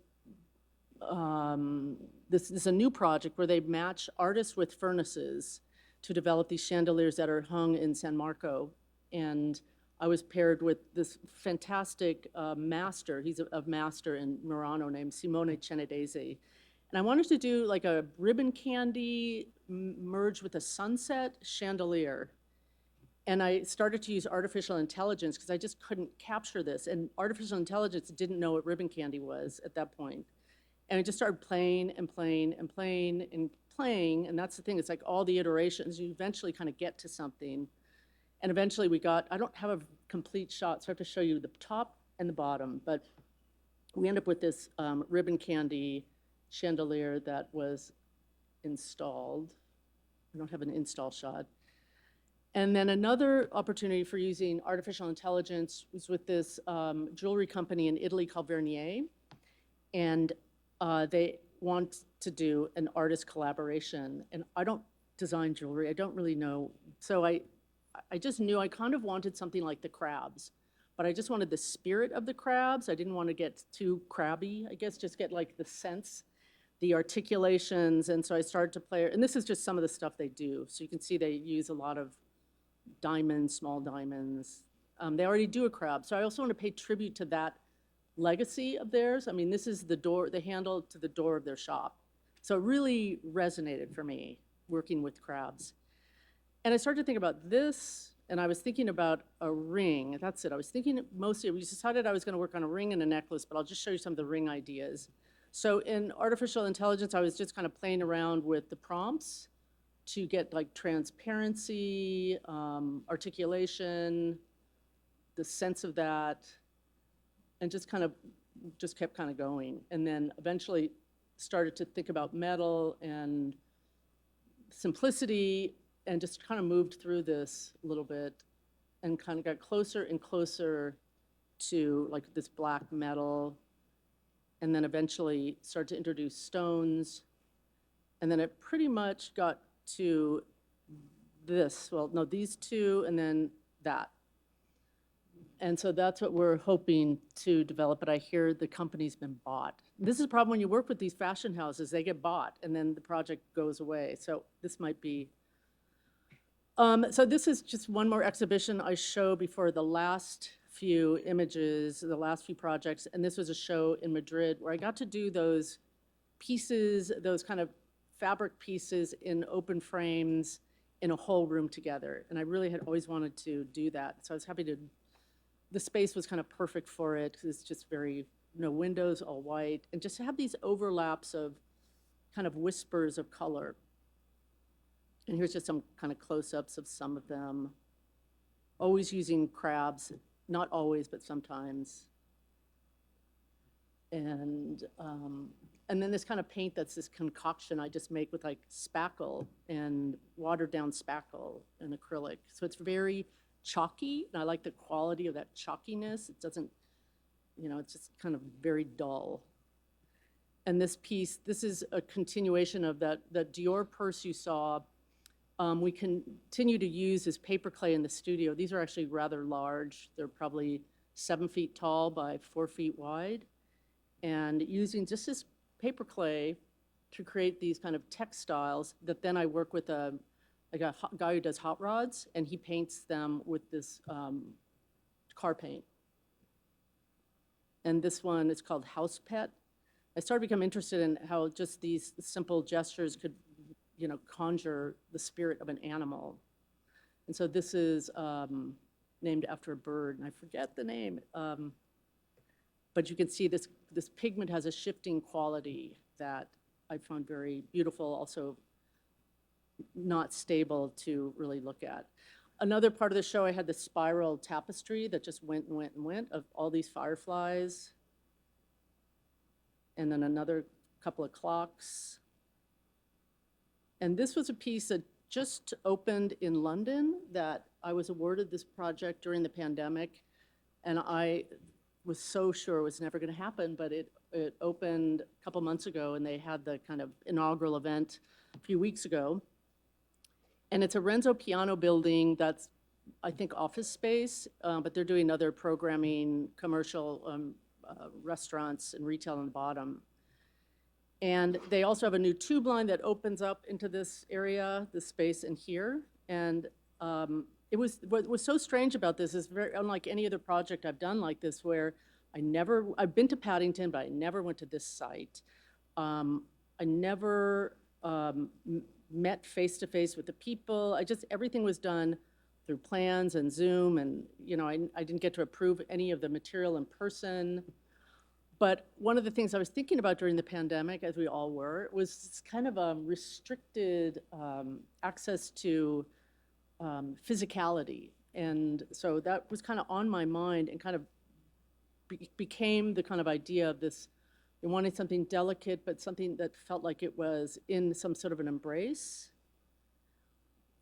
This is a new project where they match artists with furnaces to develop these chandeliers that are hung in San Marco. And I was paired with this fantastic master. He's a master in Murano named Simone Cenedesi. And I wanted to do like a ribbon candy merged with a sunset chandelier. And I started to use artificial intelligence because I just couldn't capture this. And artificial intelligence didn't know what ribbon candy was at that point. And I just started playing and playing and playing and playing. And that's the thing, it's like all the iterations, you eventually kind of get to something. And eventually I don't have a complete shot, so I have to show you the top and the bottom. But we end up with this ribbon candy chandelier that was installed. I don't have an install shot. And then another opportunity for using artificial intelligence was with this jewelry company in Italy called Vernier. And they want to do an artist collaboration. And I don't design jewelry, I don't really know. So I just knew I kind of wanted something like the crabs, but I just wanted the spirit of the crabs. I didn't want to get too crabby, I guess, just get like the sense, the articulations. And so I started to play, and this is just some of the stuff they do. So you can see they use a lot of diamonds, small diamonds. They already do a crab. So I also want to pay tribute to that legacy of theirs. I mean, this is the handle to the door of their shop. So it really resonated for me working with crabs. And I started to think about this, and I was thinking about a ring. That's it. I was thinking mostly, we decided I was going to work on a ring and a necklace, but I'll just show you some of the ring ideas. So in artificial intelligence, I was just kind of playing around with the prompts to get like transparency, articulation, the sense of that, and just kept kind of going. And then eventually started to think about metal and simplicity, and just kind of moved through this a little bit and kind of got closer and closer to like this black metal, and then eventually started to introduce stones. And then it pretty much got to this, well, no, these two, and then that. And so that's what we're hoping to develop, but I hear the company's been bought. This is a problem when you work with these fashion houses, they get bought, and then the project goes away. So this might be, so this is just one more exhibition I show before the last few images, the last few projects, and this was a show in Madrid where I got to do those pieces, those kind of fabric pieces in open frames in a whole room together. And I really had always wanted to do that. So I was happy to, the space was kind of perfect for it because it's just very, no windows, all white, and just to have these overlaps of kind of whispers of color. And here's just some kind of close-ups of some of them. Always using crabs, not always, but sometimes. And then this kind of paint that's this concoction I just make with like spackle and watered down spackle and acrylic. So it's very chalky, and I like the quality of that chalkiness. It doesn't, it's just kind of very dull. And this piece, this is a continuation of that Dior purse you saw. We continue to use as paper clay in the studio. These are actually rather large. They're probably 7 feet tall by 4 feet wide. And using just this paper clay to create these kind of textiles that then I work with a guy who does hot rods, and he paints them with this car paint. And this one is called House Pet. I started to become interested in how just these simple gestures could, conjure the spirit of an animal. And so this is named after a bird, and I forget the name. But you can see this pigment has a shifting quality that I found very beautiful, also not stable to really look at. Another part of the show, I had the spiral tapestry that just went and went and went of all these fireflies. And then another couple of clocks. And this was a piece that just opened in London that I was awarded this project during the pandemic. And I was so sure it was never going to happen, but it opened a couple months ago, and they had the kind of inaugural event a few weeks ago. And it's a Renzo Piano building that's, I think, office space, but they're doing other programming, commercial restaurants and retail on the bottom. And they also have a new tube line that opens up into this area, this space in here. And what was so strange about this is very unlike any other project I've done like this, where I've been to Paddington, but I never went to this site. I never met face-to-face with the people. Everything was done through plans and Zoom, and I didn't get to approve any of the material in person. But one of the things I was thinking about during the pandemic, as we all were, was kind of a restricted access to physicality. And so that was kind of on my mind, and kind of became the kind of idea of this, I wanted something delicate, but something that felt like it was in some sort of an embrace.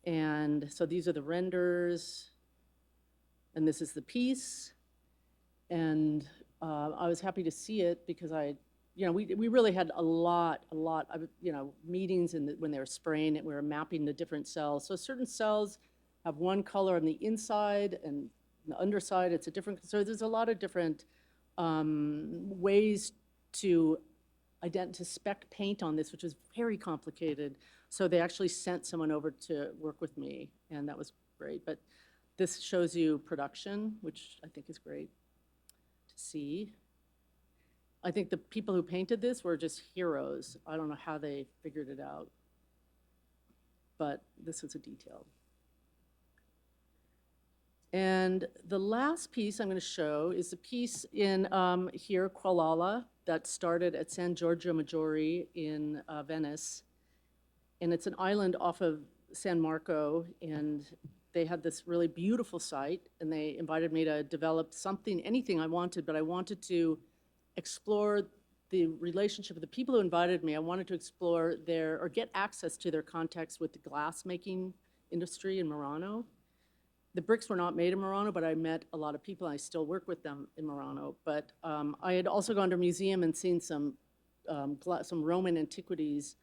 And so these are the renders, and this is the piece. And I was happy to see it because we really had a lot of, meetings when they were spraying it. We were mapping the different cells. So certain cells have one color on the inside, and the underside, it's a different, so there's a lot of different ways to spec paint on this, which was very complicated. So they actually sent someone over to work with me, and that was great. But this shows you production, which I think is great to see. I think the people who painted this were just heroes. I don't know how they figured it out, but this is a detail. And the last piece I'm going to show is a piece in here, Qwalala, that started at San Giorgio Maggiore in Venice. And it's an island off of San Marco, and they had this really beautiful site, and they invited me to develop anything I wanted, but I wanted to explore the relationship of the people who invited me. I wanted to explore get access to their contacts with the glass-making industry in Murano. The bricks were not made in Murano, but I met a lot of people, and I still work with them in Murano. But I had also gone to a museum and seen some Roman antiquities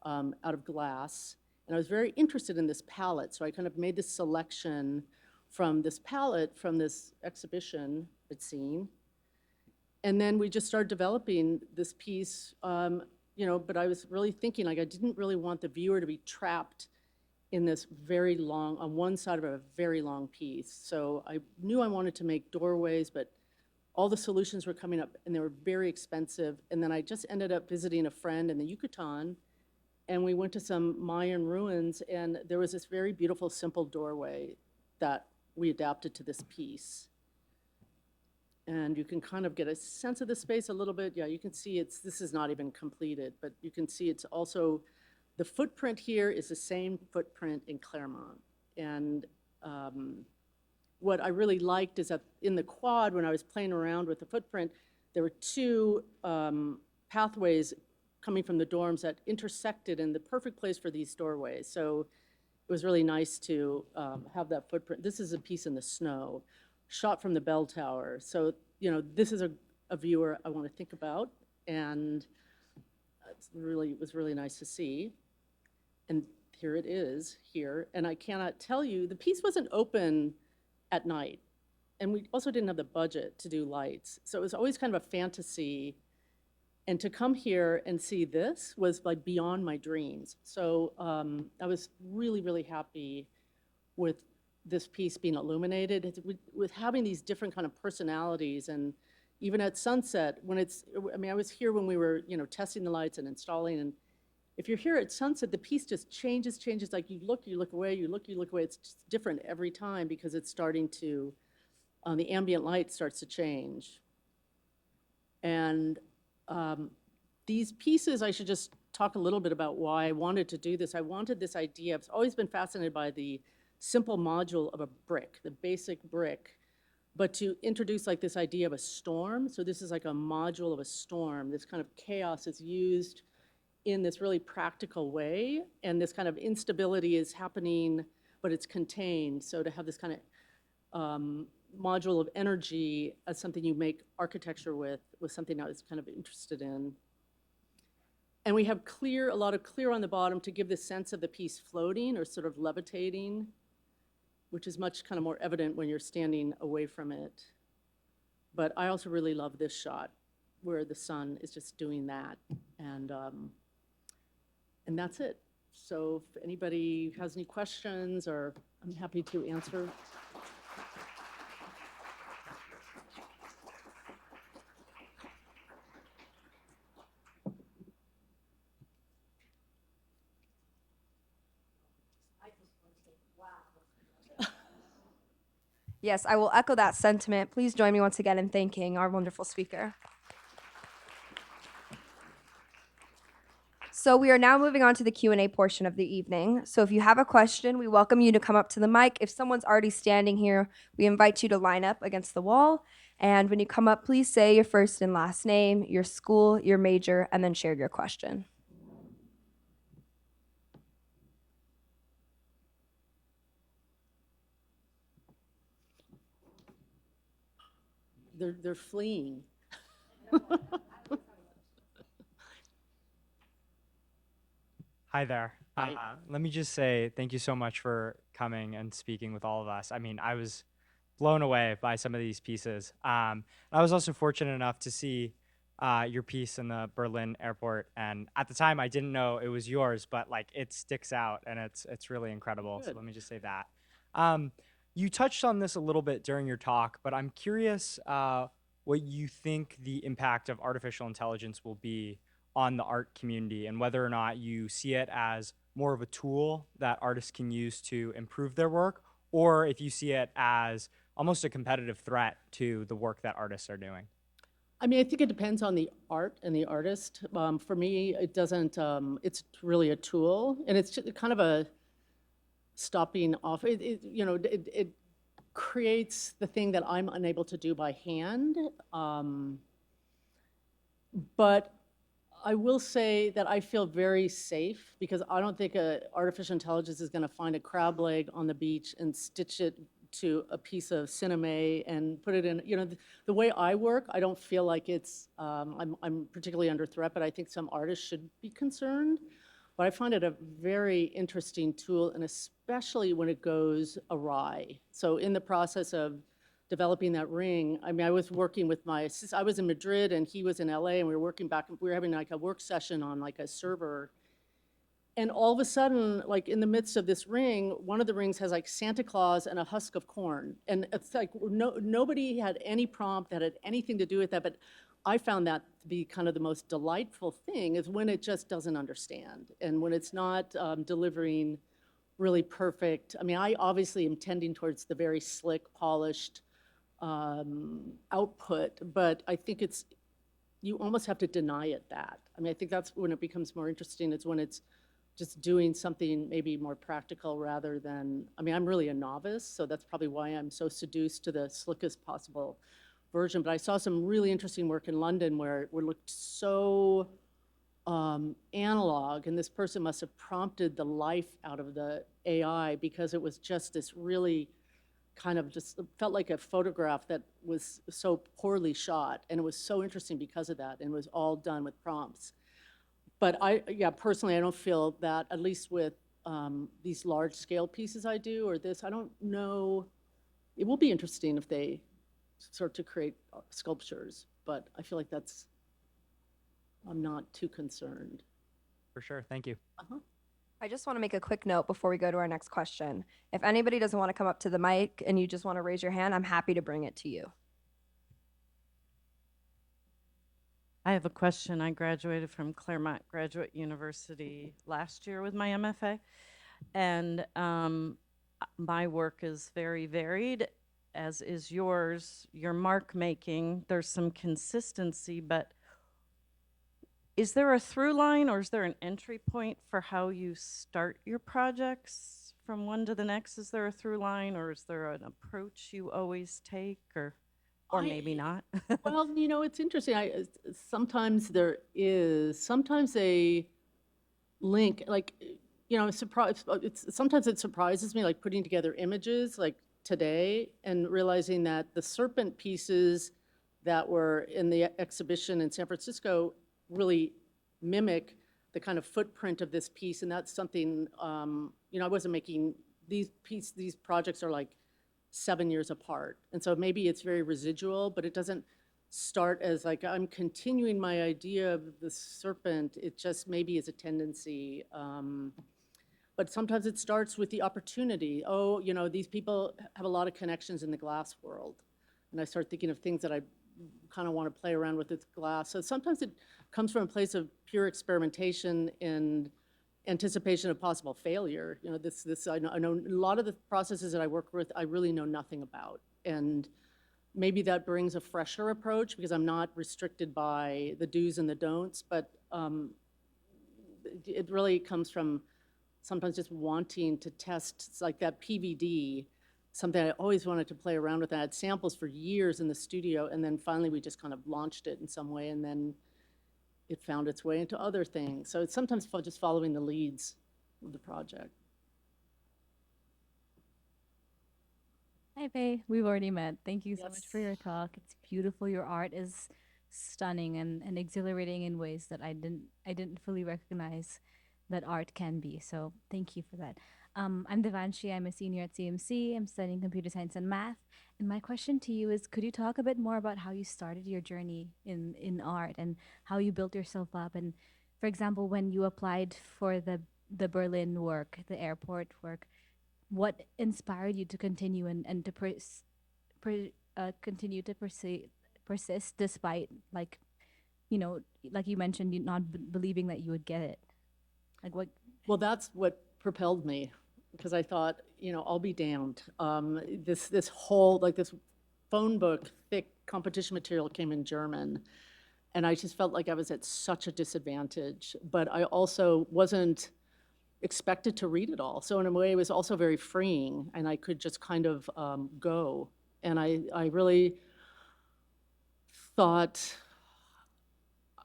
out of glass. And I was very interested in this palette, so I kind of made this selection from this palette from this exhibition I'd seen. And then we just started developing this piece, but I was really thinking, I didn't really want the viewer to be trapped in this very long, on one side of a very long piece. So I knew I wanted to make doorways, but all the solutions were coming up, and they were very expensive. And then I just ended up visiting a friend in the Yucatan, and we went to some Mayan ruins, and there was this very beautiful, simple doorway that we adapted to this piece. And you can kind of get a sense of the space a little bit. Yeah, you can see this is not even completed, but you can see it's also, the footprint here is the same footprint in Claremont. And what I really liked is that in the quad, when I was playing around with the footprint, there were two pathways coming from the dorms that intersected in the perfect place for these doorways. So it was really nice to have that footprint. This is a piece in the snow, shot from the bell tower. So, this is a viewer I want to think about. And It was really nice to see. And here it is here. And I cannot tell you, the piece wasn't open at night. And we also didn't have the budget to do lights. So it was always kind of a fantasy. And to come here and see this was like beyond my dreams. So I was really, really happy with this piece being illuminated, with having these different kind of personalities. And even at sunset, when I was here when we were, testing the lights and installing. And if you're here at sunset, the piece just changes, like you look away, you look away. It's just different every time because it's starting to, the ambient light starts to change. And these pieces, I should just talk a little bit about why I wanted to do this. I wanted this idea. I've always been fascinated by the simple module of a brick, the basic brick, but to introduce like this idea of a storm. So this is like a module of a storm. This kind of chaos is used in this really practical way, and this kind of instability is happening, but it's contained. So to have this kind of module of energy as something you make architecture with was something I was kind of interested in. And we have a lot of clear on the bottom to give the sense of the piece floating or sort of levitating, which is much kind of more evident when you're standing away from it. But I also really love this shot where the sun is just doing that. And that's it. So if anybody has any questions, or I'm happy to answer. Yes, I will echo that sentiment. Please join me once again in thanking our wonderful speaker. So we are now moving on to the Q&A portion of the evening. So if you have a question, we welcome you to come up to the mic. If someone's already standing here, we invite you to line up against the wall. And when you come up, please say your first and last name, your school, your major, and then share your question. They're fleeing. Hi there. Hi. Let me just say thank you so much for coming and speaking with all of us. I mean, I was blown away by some of these pieces. I was also fortunate enough to see your piece in the Berlin airport, and at the time I didn't know it was yours, but like it sticks out and it's really incredible. Good. So let me just say that. You touched on this a little bit during your talk, but I'm curious what you think the impact of artificial intelligence will be on the art community, and whether or not you see it as more of a tool that artists can use to improve their work, or if you see it as almost a competitive threat to the work that artists are doing. I mean, I think it depends on the art and the artist. For me, it doesn't, it's really a tool, and it's just kind of a stopping off. It creates the thing that I'm unable to do by hand. But I will say that I feel very safe because I don't think artificial intelligence is going to find a crab leg on the beach and stitch it to a piece of cinema and put it in. The way I work, I don't feel like it's, I'm particularly under threat, but I think some artists should be concerned. But I find it a very interesting tool, and especially when it goes awry. So in the process of developing that ring, I mean, I was working with I was in Madrid and he was in LA, and we were working back, we were having like a work session on like a server. And all of a sudden, like in the midst of this ring, one of the rings has like Santa Claus and a husk of corn. And it's like nobody had any prompt that had anything to do with that, but I found that to be kind of the most delightful thing is when it just doesn't understand and when it's not delivering really perfect. I mean, I obviously am tending towards the very slick, polished output, but I think you almost have to deny it that. I mean, I think that's when it becomes more interesting. It's when it's just doing something maybe more practical rather than, I mean, I'm really a novice, so that's probably why I'm so seduced to the slickest possible version. But I saw some really interesting work in London where it looked so analog, and this person must have prompted the life out of the AI because it was just this really kind of just felt like a photograph that was so poorly shot, and it was so interesting because of that, and it was all done with prompts. But yeah, personally, I don't feel that, at least with these large scale pieces I do, or this, I don't know. It will be interesting if they start to create sculptures, but I feel like I'm not too concerned. For sure. Thank you. Uh-huh. I just want to make a quick note before we go to our next question. If anybody doesn't want to come up to the mic and you just want to raise your hand, I'm happy to bring it to you. I have a question. I graduated from Claremont Graduate University last year with my MFA, and my work is very varied, as is yours. Your mark making, there's some consistency, but is there a through line or is there an entry point for how you start your projects from one to the next? Is there a through line, or is there an approach you always take, or maybe not? Well, it's interesting. Sometimes there is, sometimes a link, like, sometimes it surprises me, like putting together images like today and realizing that the serpent pieces that were in the exhibition in San Francisco really mimic the kind of footprint of this piece. And that's something, I wasn't making these projects are like 7 years apart. And so maybe it's very residual, but it doesn't start as like, I'm continuing my idea of the serpent. It just maybe is a tendency. But sometimes it starts with the opportunity. Oh, these people have a lot of connections in the glass world. And I start thinking of things that I kind of want to play around with glass. So sometimes it comes from a place of pure experimentation and anticipation of possible failure. I know a lot of the processes that I work with, I really know nothing about. And maybe that brings a fresher approach because I'm not restricted by the do's and the don'ts, but it really comes from sometimes just wanting to test. It's like that PVD, something I always wanted to play around with. I had samples for years in the studio, and then finally we just kind of launched it in some way, and then it found its way into other things. So it's sometimes just following the leads of the project. Hi, Pae. We've already met. Thank you so Yes. much for your talk. It's beautiful. Your art is stunning and exhilarating in ways that I didn't fully recognize that art can be. So thank you for that. I'm Devanshi. I'm a senior at CMC. I'm studying computer science and math. And my question to you is, could you talk a bit more about how you started your journey in art and how you built yourself up? And for example, when you applied for the Berlin work, the airport work, what inspired you to continue and to continue to persist despite, like you mentioned, you not believing that you would get it? Like what? Well, that's what propelled me, because I thought, I'll be damned. This whole, like this phone book, thick competition material came in German, and I just felt like I was at such a disadvantage. But I also wasn't expected to read it all. So in a way, it was also very freeing, and I could just kind of go. And I really thought,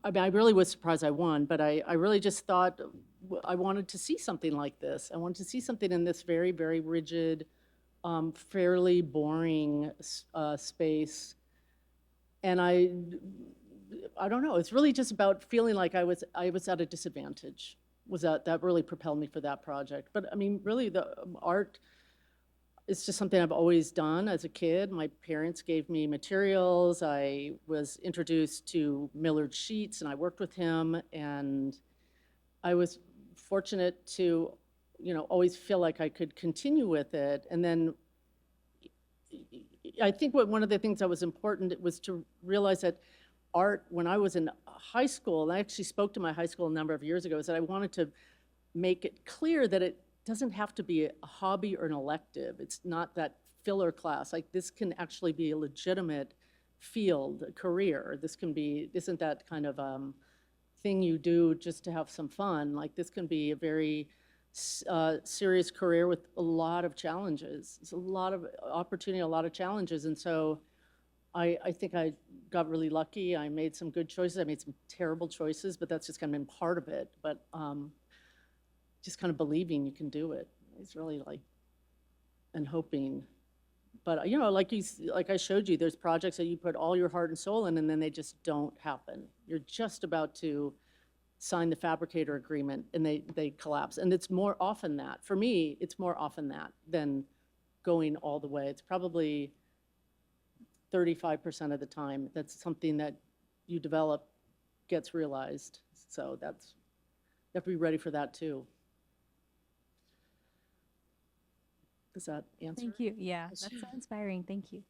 I really was surprised I won, but I really just thought I wanted to see something like this. I wanted to see something in this very, very rigid, fairly boring space. And I don't know, it's really just about feeling like I was at a disadvantage. That really propelled me for that project. But I mean, really, the art is just something I've always done as a kid. My parents gave me materials. I was introduced to Millard Sheets, and I worked with him. And I was fortunate to, always feel like I could continue with it. And then I think one of the things that was important was to realize that art, when I was in high school, and I actually spoke to my high school a number of years ago, is that I wanted to make it clear that it doesn't have to be a hobby or an elective. It's not that filler class. Like, this can actually be a legitimate field, a career. This isn't that kind of thing you do just to have some fun. Like, this can be a very serious career with a lot of challenges. It's a lot of opportunity, a lot of challenges. And so I think I got really lucky. I made some good choices. I made some terrible choices, but that's just kind of been part of it. But just kind of believing you can do it. It's really and hoping. But like I showed you, there's projects that you put all your heart and soul in, and then they just don't happen. You're just about to sign the fabricator agreement and they collapse. And it's more often that. For me, it's more often that than going all the way. It's probably 35% of the time that's something that you develop gets realized. So that's, you have to be ready for that too. Does that answer? Thank you. Yeah, that's so inspiring. Thank you.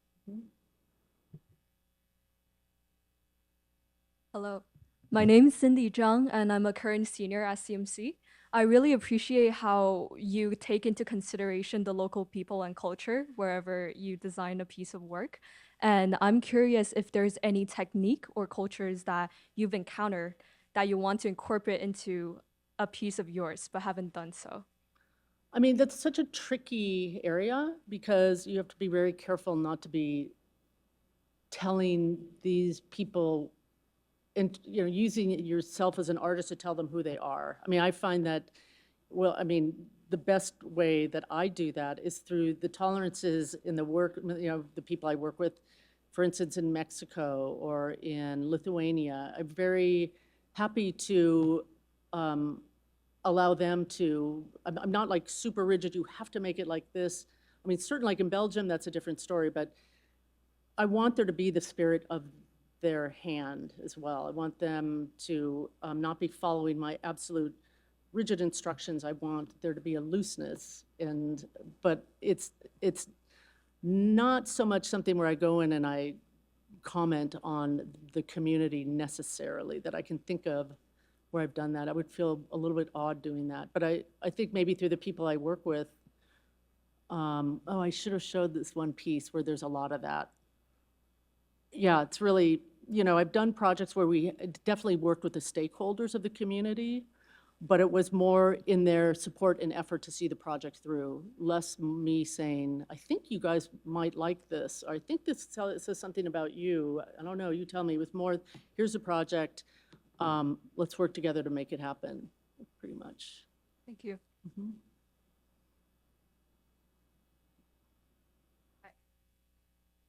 Hello, my name is Cindy Zhang, and I'm a current senior at CMC. I really appreciate how you take into consideration the local people and culture wherever you design a piece of work. And I'm curious if there's any technique or cultures that you've encountered that you want to incorporate into a piece of yours but haven't done so. I mean, that's such a tricky area because you have to be very careful not to be telling these people and, you know, using yourself as an artist to tell them who they are. I mean, I find that, well, I mean, the best way that I do that is through the tolerances in the work, you know, the people I work with, for instance, in Mexico or in Lithuania. I'm very happy to allow them to, I'm not like super rigid, you have to make it like this. I mean, certainly like in Belgium, that's a different story, but I want there to be the spirit of their hand as well. I want them to not be following my absolute rigid instructions. I want there to be a looseness, but it's not so much something where I go in and I comment on the community necessarily that I can think of where I've done that. I would feel a little bit odd doing that, but I think maybe through the people I work with, oh, I should have showed this one piece where there's a lot of that. Yeah, it's really, you know, I've done projects where we definitely worked with the stakeholders of the community, but it was more in their support and effort to see the project through, less me saying, I think you guys might like this, or I think this says something about you. I don't know, you tell me. It was more, here's a project, let's work together to make it happen, pretty much. Thank you. Mm-hmm.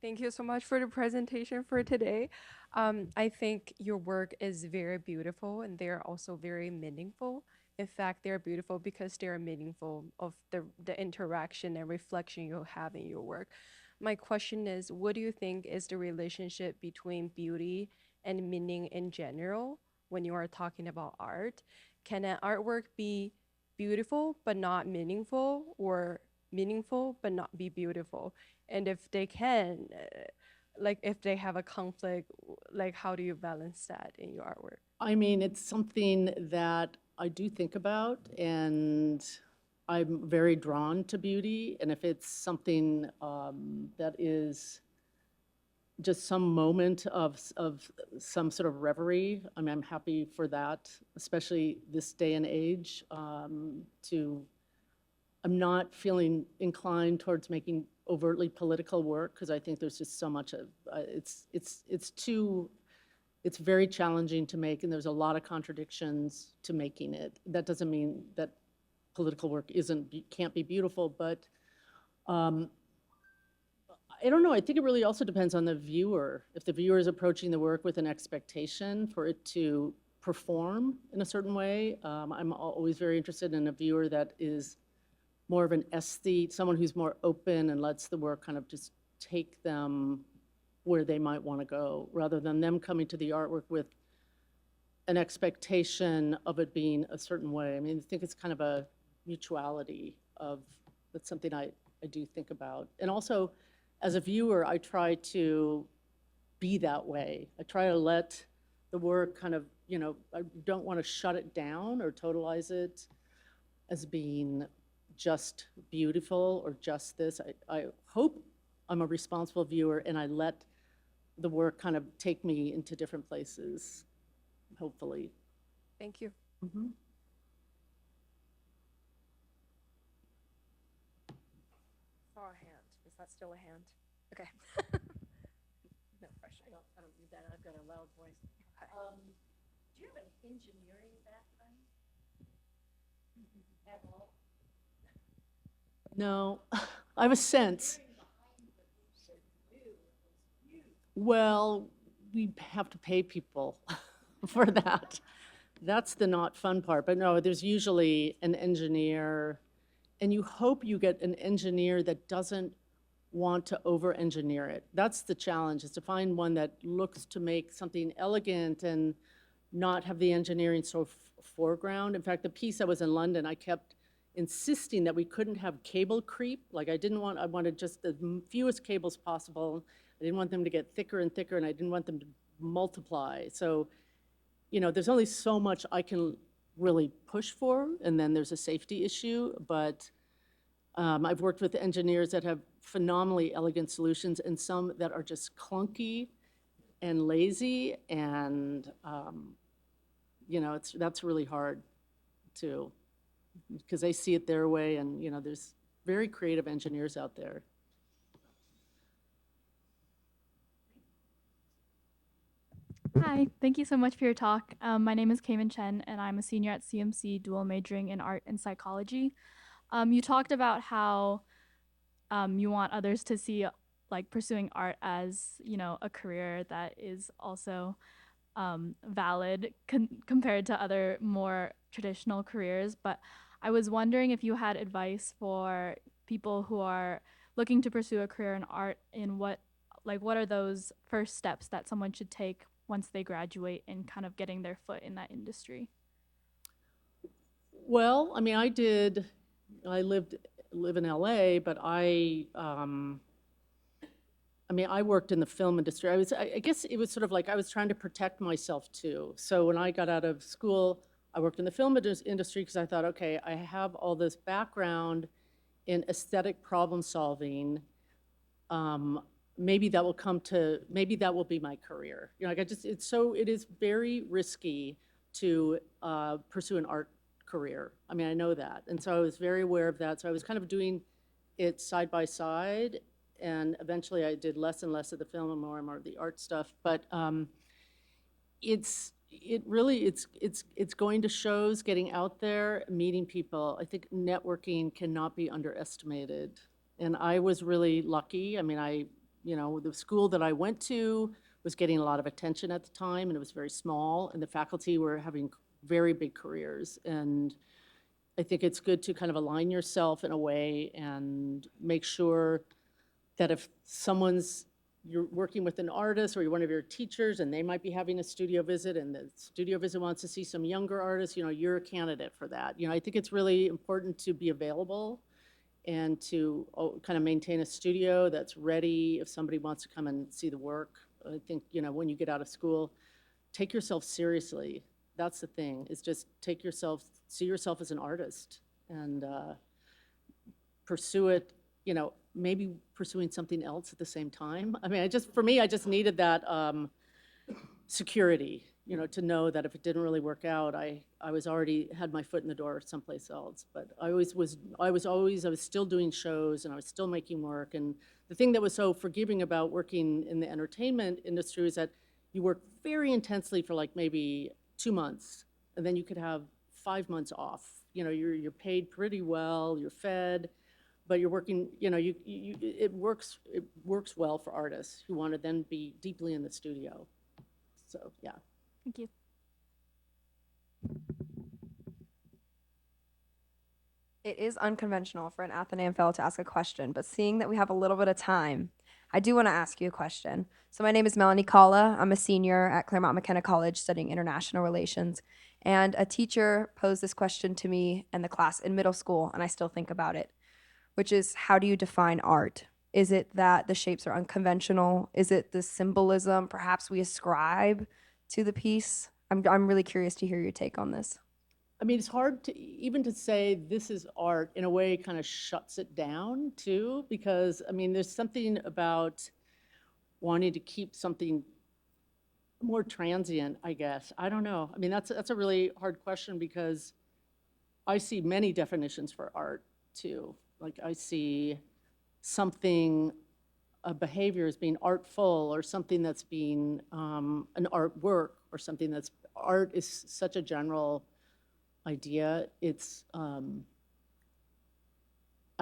Thank you so much for the presentation for today. I think your work is very beautiful and they're also very meaningful. In fact, they're beautiful because they're meaningful of the interaction and reflection you have in your work. My question is, what do you think is the relationship between beauty and meaning in general when you are talking about art? Can an artwork be beautiful but not meaningful, or meaningful but not be beautiful? And if they can, like if they have a conflict, like how do you balance that in your artwork? I mean, it's something that I do think about, and I'm very drawn to beauty. And if it's something that is just some moment of some sort of reverie, I mean, I'm happy for that, especially this day and age, I'm not feeling inclined towards making overtly political work because I think there's just so much of, it's very challenging to make, and there's a lot of contradictions to making it. That doesn't mean that political work can't be beautiful, but I don't know. I think it really also depends on the viewer. If the viewer is approaching the work with an expectation for it to perform in a certain way, I'm always very interested in a viewer that is more of an aesthete, someone who's more open and lets the work kind of just take them where they might want to go, rather than them coming to the artwork with an expectation of it being a certain way. I mean, I think it's kind of a mutuality of, that's something I do think about. And also, as a viewer, I try to be that way. I try to let the work kind of, you know, I don't want to shut it down or totalize it as being just beautiful or just this. I hope I'm a responsible viewer and I let the work kind of take me into different places, hopefully. Thank you. Mm-hmm. Saw a hand. Is that still a hand? Okay. No pressure. I don't need that. I've got a loud voice. Okay. Do you have an engineering background at all? No, I have a sense. Well, we have to pay people for that. that's the not fun part. But no, there's usually an engineer, and you hope you get an engineer that doesn't want to over-engineer it. That's the challenge, is to find one that looks to make something elegant and not have the engineering so foreground. In fact, the piece I was in London, I kept insisting that we couldn't have cable creep. Like I wanted just the fewest cables possible. I didn't want them to get thicker and thicker, and I didn't want them to multiply. So, you know, there's only so much I can really push for, and then there's a safety issue. But I've worked with engineers that have phenomenally elegant solutions and some that are just clunky and lazy, and you know, that's really hard too, because they see it their way, and you know, there's very creative engineers out there. Hi, thank you so much for your talk. My name is Cayman Chen, and I'm a senior at CMC, dual majoring in art and psychology. You talked about how you want others to see like pursuing art as, you know, a career that is also valid compared to other more traditional careers. But I was wondering if you had advice for people who are looking to pursue a career in art, in what are those first steps that someone should take once they graduate and kind of getting their foot in that industry? Well, I mean, I live in LA, but I mean, I worked in the film industry. I guess it was sort of like I was trying to protect myself too. So when I got out of school, I worked in the film industry because I thought, okay, I have all this background in aesthetic problem solving. Maybe that will be my career. You know, like it is very risky to pursue an art career. I mean, I know that. And so I was very aware of that. So I was kind of doing it side by side. And eventually I did less and less of the film and more of the art stuff. But it's going to shows, getting out there, meeting people. I think networking cannot be underestimated. And I was really lucky. I mean, you know, the school that I went to was getting a lot of attention at the time, and it was very small, and the faculty were having very big careers. And I think it's good to kind of align yourself in a way and make sure that if you're working with an artist or you're one of your teachers and they might be having a studio visit and the studio visit wants to see some younger artists, you know, you're a candidate for that. You know, I think it's really important to be available and to kind of maintain a studio that's ready if somebody wants to come and see the work. I think, you know, when you get out of school, take yourself seriously. That's the thing, is just see yourself as an artist and pursue it, you know, maybe pursuing something else at the same time. I mean, for me, I just needed that security, you know, to know that if it didn't really work out, I was already had my foot in the door someplace else. But I was still doing shows and I was still making work. And the thing that was so forgiving about working in the entertainment industry is that you work very intensely for like maybe 2 months, and then you could have 5 months off. You know, you're paid pretty well, you're fed, but you're working, you know, it works well for artists who want to then be deeply in the studio. So, yeah. Thank you. It is unconventional for an Athenaeum fellow to ask a question, but seeing that we have a little bit of time, I do want to ask you a question. So my name is Melanie Kalla. I'm a senior at Claremont McKenna College studying international relations. And a teacher posed this question to me and the class in middle school, and I still think about it, which is, how do you define art? Is it that the shapes are unconventional? Is it the symbolism perhaps we ascribe to the piece? I'm really curious to hear your take on this. I mean, it's hard to even to say this is art, in a way kind of shuts it down too, because I mean, there's something about wanting to keep something more transient, I guess. I don't know. I mean, that's a really hard question, because I see many definitions for art too. Like I see something, a behavior as being artful, or something that's being an artwork, or something that's art is such a general idea. It's I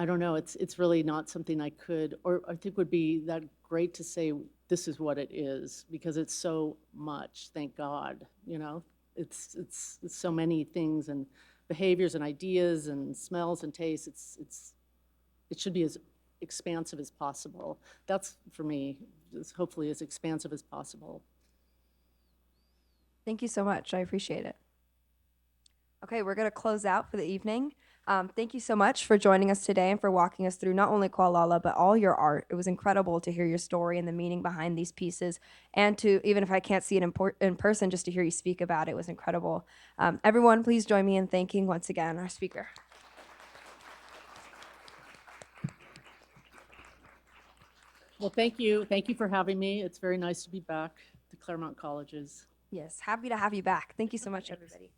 don't know, it's really not something I could, or I think would be that great to say this is what it is, because it's so much, thank God, you know. it's so many things and behaviors and ideas and smells and tastes. It should be as expansive as possible. That's, for me, is hopefully as expansive as possible. Thank you so much. I appreciate it. Okay, we're going to close out for the evening. Thank you so much for joining us today and for walking us through not only Qwalala, but all your art. It was incredible to hear your story and the meaning behind these pieces, and to, even if I can't see it in person, just to hear you speak about it was incredible. Everyone, please join me in thanking once again our speaker. Well, thank you. Thank you for having me. It's very nice to be back to Claremont Colleges. Yes, happy to have you back. Thank you so much, everybody.